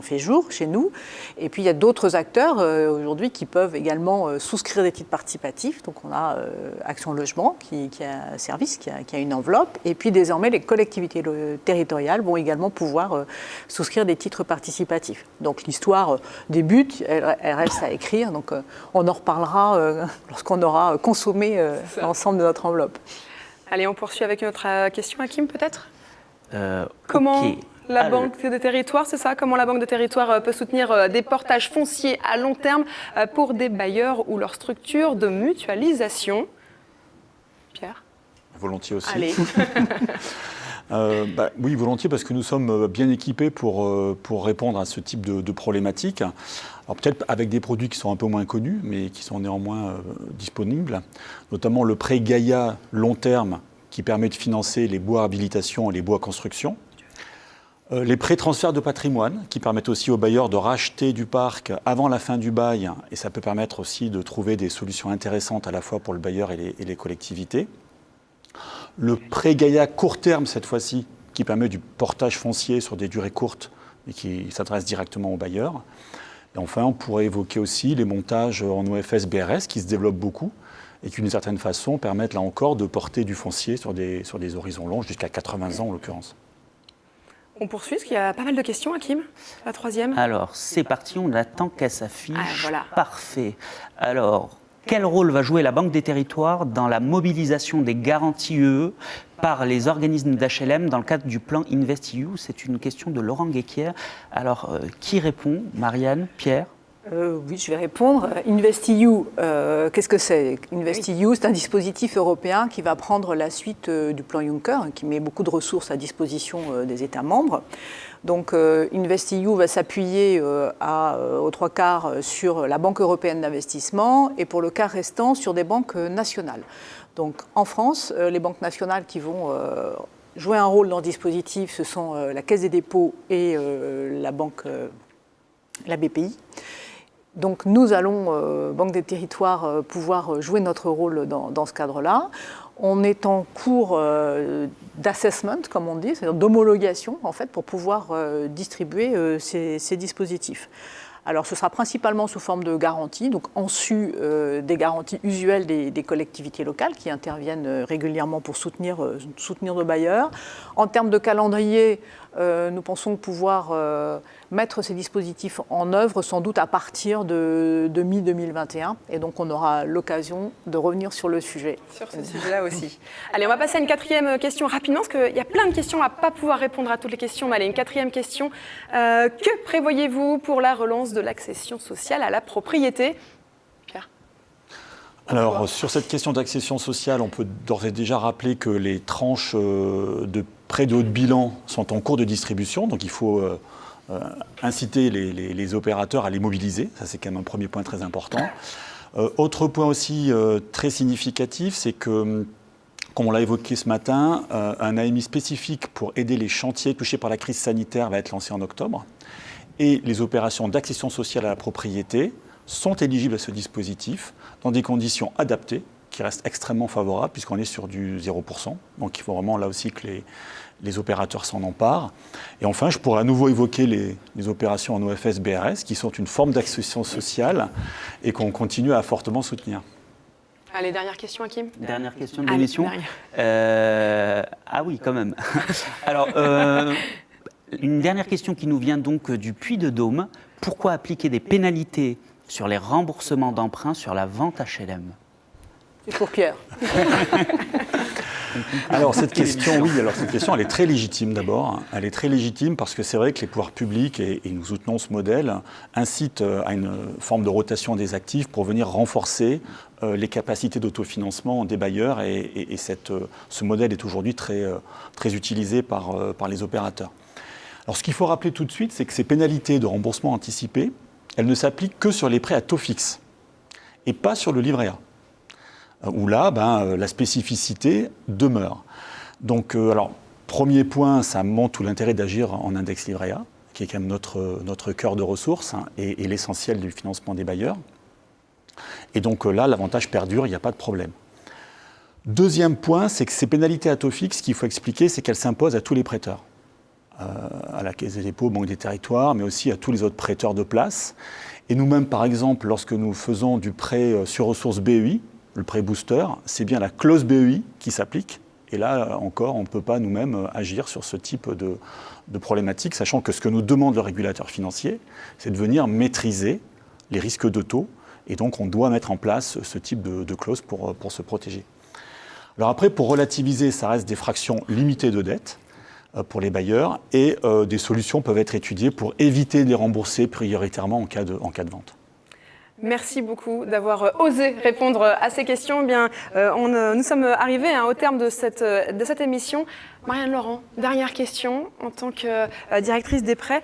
S3: fait jour chez nous. Et puis, il y a d'autres acteurs aujourd'hui qui peuvent également souscrire des titres participatifs. Donc, on a Action Logement qui a un service, qui a une enveloppe. Et puis, désormais, les collectivités territoriales vont également pouvoir souscrire des titres participatifs. Donc, l'histoire débute, elle reste à écrire. Donc, on en reparlera lorsqu'on aura consommé l'ensemble de notre enveloppe.
S1: Allez, on poursuit avec une autre question, Hakim, peut-être Comment la Banque des Territoires, c'est ça? Comment la Banque des Territoires peut soutenir des portages fonciers à long terme pour des bailleurs ou leurs structures de mutualisation? Pierre?
S7: Volontiers aussi.
S1: Allez.
S7: Oui, volontiers, parce que nous sommes bien équipés pour répondre à ce type de problématique. Alors peut-être avec des produits qui sont un peu moins connus, mais qui sont néanmoins disponibles, notamment le prêt Gaïa long terme qui permet de financer les bois habilitation et les bois construction. Les prêts transferts de patrimoine qui permettent aussi aux bailleurs de racheter du parc avant la fin du bail, et ça peut permettre aussi de trouver des solutions intéressantes à la fois pour le bailleur et les collectivités. Le prêt Gaïa court terme cette fois-ci, qui permet du portage foncier sur des durées courtes et qui s'adresse directement aux bailleurs. Et enfin, on pourrait évoquer aussi les montages en OFS-BRS qui se développent beaucoup et qui, d'une certaine façon, permettent là encore de porter du foncier sur des horizons longs, jusqu'à 80 ans en l'occurrence.
S1: On poursuit, parce qu'il y a pas mal de questions, Hakim. La troisième.
S2: Alors, c'est parti, on attend qu'elle s'affiche.
S1: Ah, voilà.
S2: Parfait. Alors, quel rôle va jouer la Banque des Territoires dans la mobilisation des garanties UE par les organismes d'HLM dans le cadre du plan InvestEU? C'est une question de Laurent Guéquière. Alors, qui répond? Marianne, Pierre?
S3: Oui, je vais répondre. InvestEU, qu'est-ce que c'est? InvestEU, c'est un dispositif européen qui va prendre la suite du plan Juncker, qui met beaucoup de ressources à disposition des États membres. Donc, InvestEU va s'appuyer aux 3/4 sur la Banque européenne d'investissement et pour le quart restant sur des banques nationales. Donc, en France, les banques nationales qui vont jouer un rôle dans le dispositif, ce sont la Caisse des dépôts et la BPI. Donc nous allons, Banque des Territoires, pouvoir jouer notre rôle dans ce cadre-là. On est en cours d'assessment, comme on dit, c'est-à-dire d'homologation, en fait, pour pouvoir distribuer ces dispositifs. Alors ce sera principalement sous forme de garanties, donc en sus des garanties usuelles des collectivités locales qui interviennent régulièrement pour soutenir nos bailleurs. En termes de calendrier, nous pensons pouvoir mettre ces dispositifs en œuvre sans doute à partir de mi-2021. Et donc on aura l'occasion de revenir sur le sujet.
S1: Sur ce sujet-là aussi. Allez, on va passer à une quatrième question rapidement, parce qu'il y a plein de questions, on ne va pas pouvoir répondre à toutes les questions. Mais allez, une quatrième question. Que prévoyez-vous pour la relance de l'accession sociale à la propriété? Pierre?
S7: Alors, sur cette question d'accession sociale, on peut d'ores et déjà rappeler que les tranches de prêts de haut de bilan sont en cours de distribution, donc il faut inciter les opérateurs à les mobiliser. Ça, c'est quand même un premier point très important. Autre point aussi très significatif, c'est que, comme on l'a évoqué ce matin, un AMI spécifique pour aider les chantiers touchés par la crise sanitaire va être lancé en octobre. Et les opérations d'accession sociale à la propriété sont éligibles à ce dispositif dans des conditions adaptées qui restent extrêmement favorables puisqu'on est sur du 0%. Donc il faut vraiment là aussi que les opérateurs s'en emparent. Et enfin, je pourrais à nouveau évoquer les opérations en OFS-BRS qui sont une forme d'accession sociale et qu'on continue à fortement soutenir.
S1: Allez, dernière question, Hakim.
S2: Dernière question de l'émission. Ah oui, quand même. Alors, une dernière question qui nous vient donc du Puy-de-Dôme. Pourquoi appliquer des pénalités sur les remboursements d'emprunts sur la vente HLM?
S3: C'est pour Pierre.
S7: Alors cette question, elle est très légitime d'abord. Elle est très légitime parce que c'est vrai que les pouvoirs publics, et nous soutenons ce modèle, incitent à une forme de rotation des actifs pour venir renforcer les capacités d'autofinancement des bailleurs et ce modèle est aujourd'hui très utilisé par les opérateurs. Alors ce qu'il faut rappeler tout de suite, c'est que ces pénalités de remboursement anticipé, elles ne s'appliquent que sur les prêts à taux fixe et pas sur le livret A, où là, la spécificité demeure. Donc, alors, premier point, ça montre tout l'intérêt d'agir en index livret A, qui est quand même notre cœur de ressources et l'essentiel du financement des bailleurs. Et donc là, l'avantage perdure, il n'y a pas de problème. Deuxième point, c'est que ces pénalités à taux fixe, ce qu'il faut expliquer, c'est qu'elles s'imposent à tous les prêteurs. À la Caisse des dépôts, Banque des Territoires, mais aussi à tous les autres prêteurs de place. Et nous-mêmes, par exemple, lorsque nous faisons du prêt sur ressources BEI, le prêt booster, c'est bien la clause BEI qui s'applique. Et là encore, on ne peut pas nous-mêmes agir sur ce type de problématique, sachant que ce que nous demande le régulateur financier, c'est de venir maîtriser les risques de taux. Et donc, on doit mettre en place ce type de clause pour se protéger. Alors après, pour relativiser, ça reste des fractions limitées de dette pour les bailleurs et des solutions peuvent être étudiées pour éviter de les rembourser prioritairement en cas de vente.
S1: Merci beaucoup d'avoir osé répondre à ces questions. Eh bien, nous sommes arrivés au terme de cette émission. Marianne Laurent, dernière question. En tant que directrice des prêts,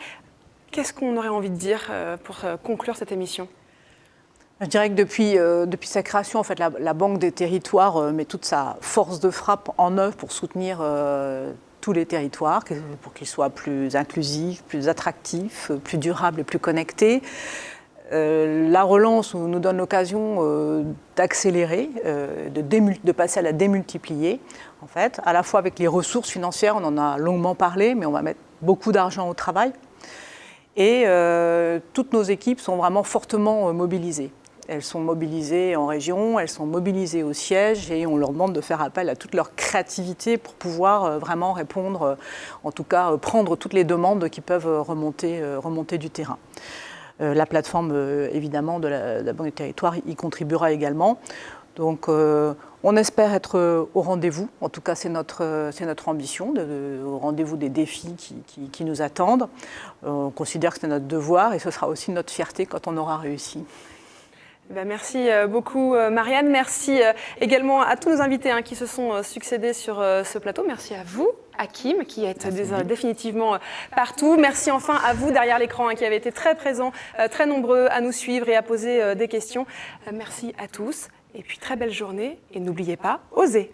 S1: qu'est-ce qu'on aurait envie de dire pour conclure cette émission ?
S3: Je dirais que depuis sa création, en fait, la Banque des Territoires met toute sa force de frappe en œuvre pour soutenir tous les territoires, pour qu'ils soient plus inclusifs, plus attractifs, plus durables et plus connectés. La relance nous donne l'occasion d'accélérer, de passer à la démultiplier, en fait, à la fois avec les ressources financières, on en a longuement parlé, mais on va mettre beaucoup d'argent au travail. Et toutes nos équipes sont vraiment fortement mobilisées. Elles sont mobilisées en région, elles sont mobilisées au siège et on leur demande de faire appel à toute leur créativité pour pouvoir vraiment répondre, en tout cas prendre toutes les demandes qui peuvent remonter du terrain. La plateforme, évidemment, de la Banque des Territoires y contribuera également. Donc, on espère être au rendez-vous. En tout cas, c'est notre ambition, au rendez-vous des défis qui nous attendent. On considère que c'est notre devoir et ce sera aussi notre fierté quand on aura réussi.
S1: Merci beaucoup Marianne, merci également à tous nos invités qui se sont succédés sur ce plateau. Merci à vous, Hakim, qui êtes définitivement partout. Merci enfin à vous derrière l'écran qui avez été très présents, très nombreux à nous suivre et à poser des questions. Merci à tous et puis très belle journée et n'oubliez pas, osez.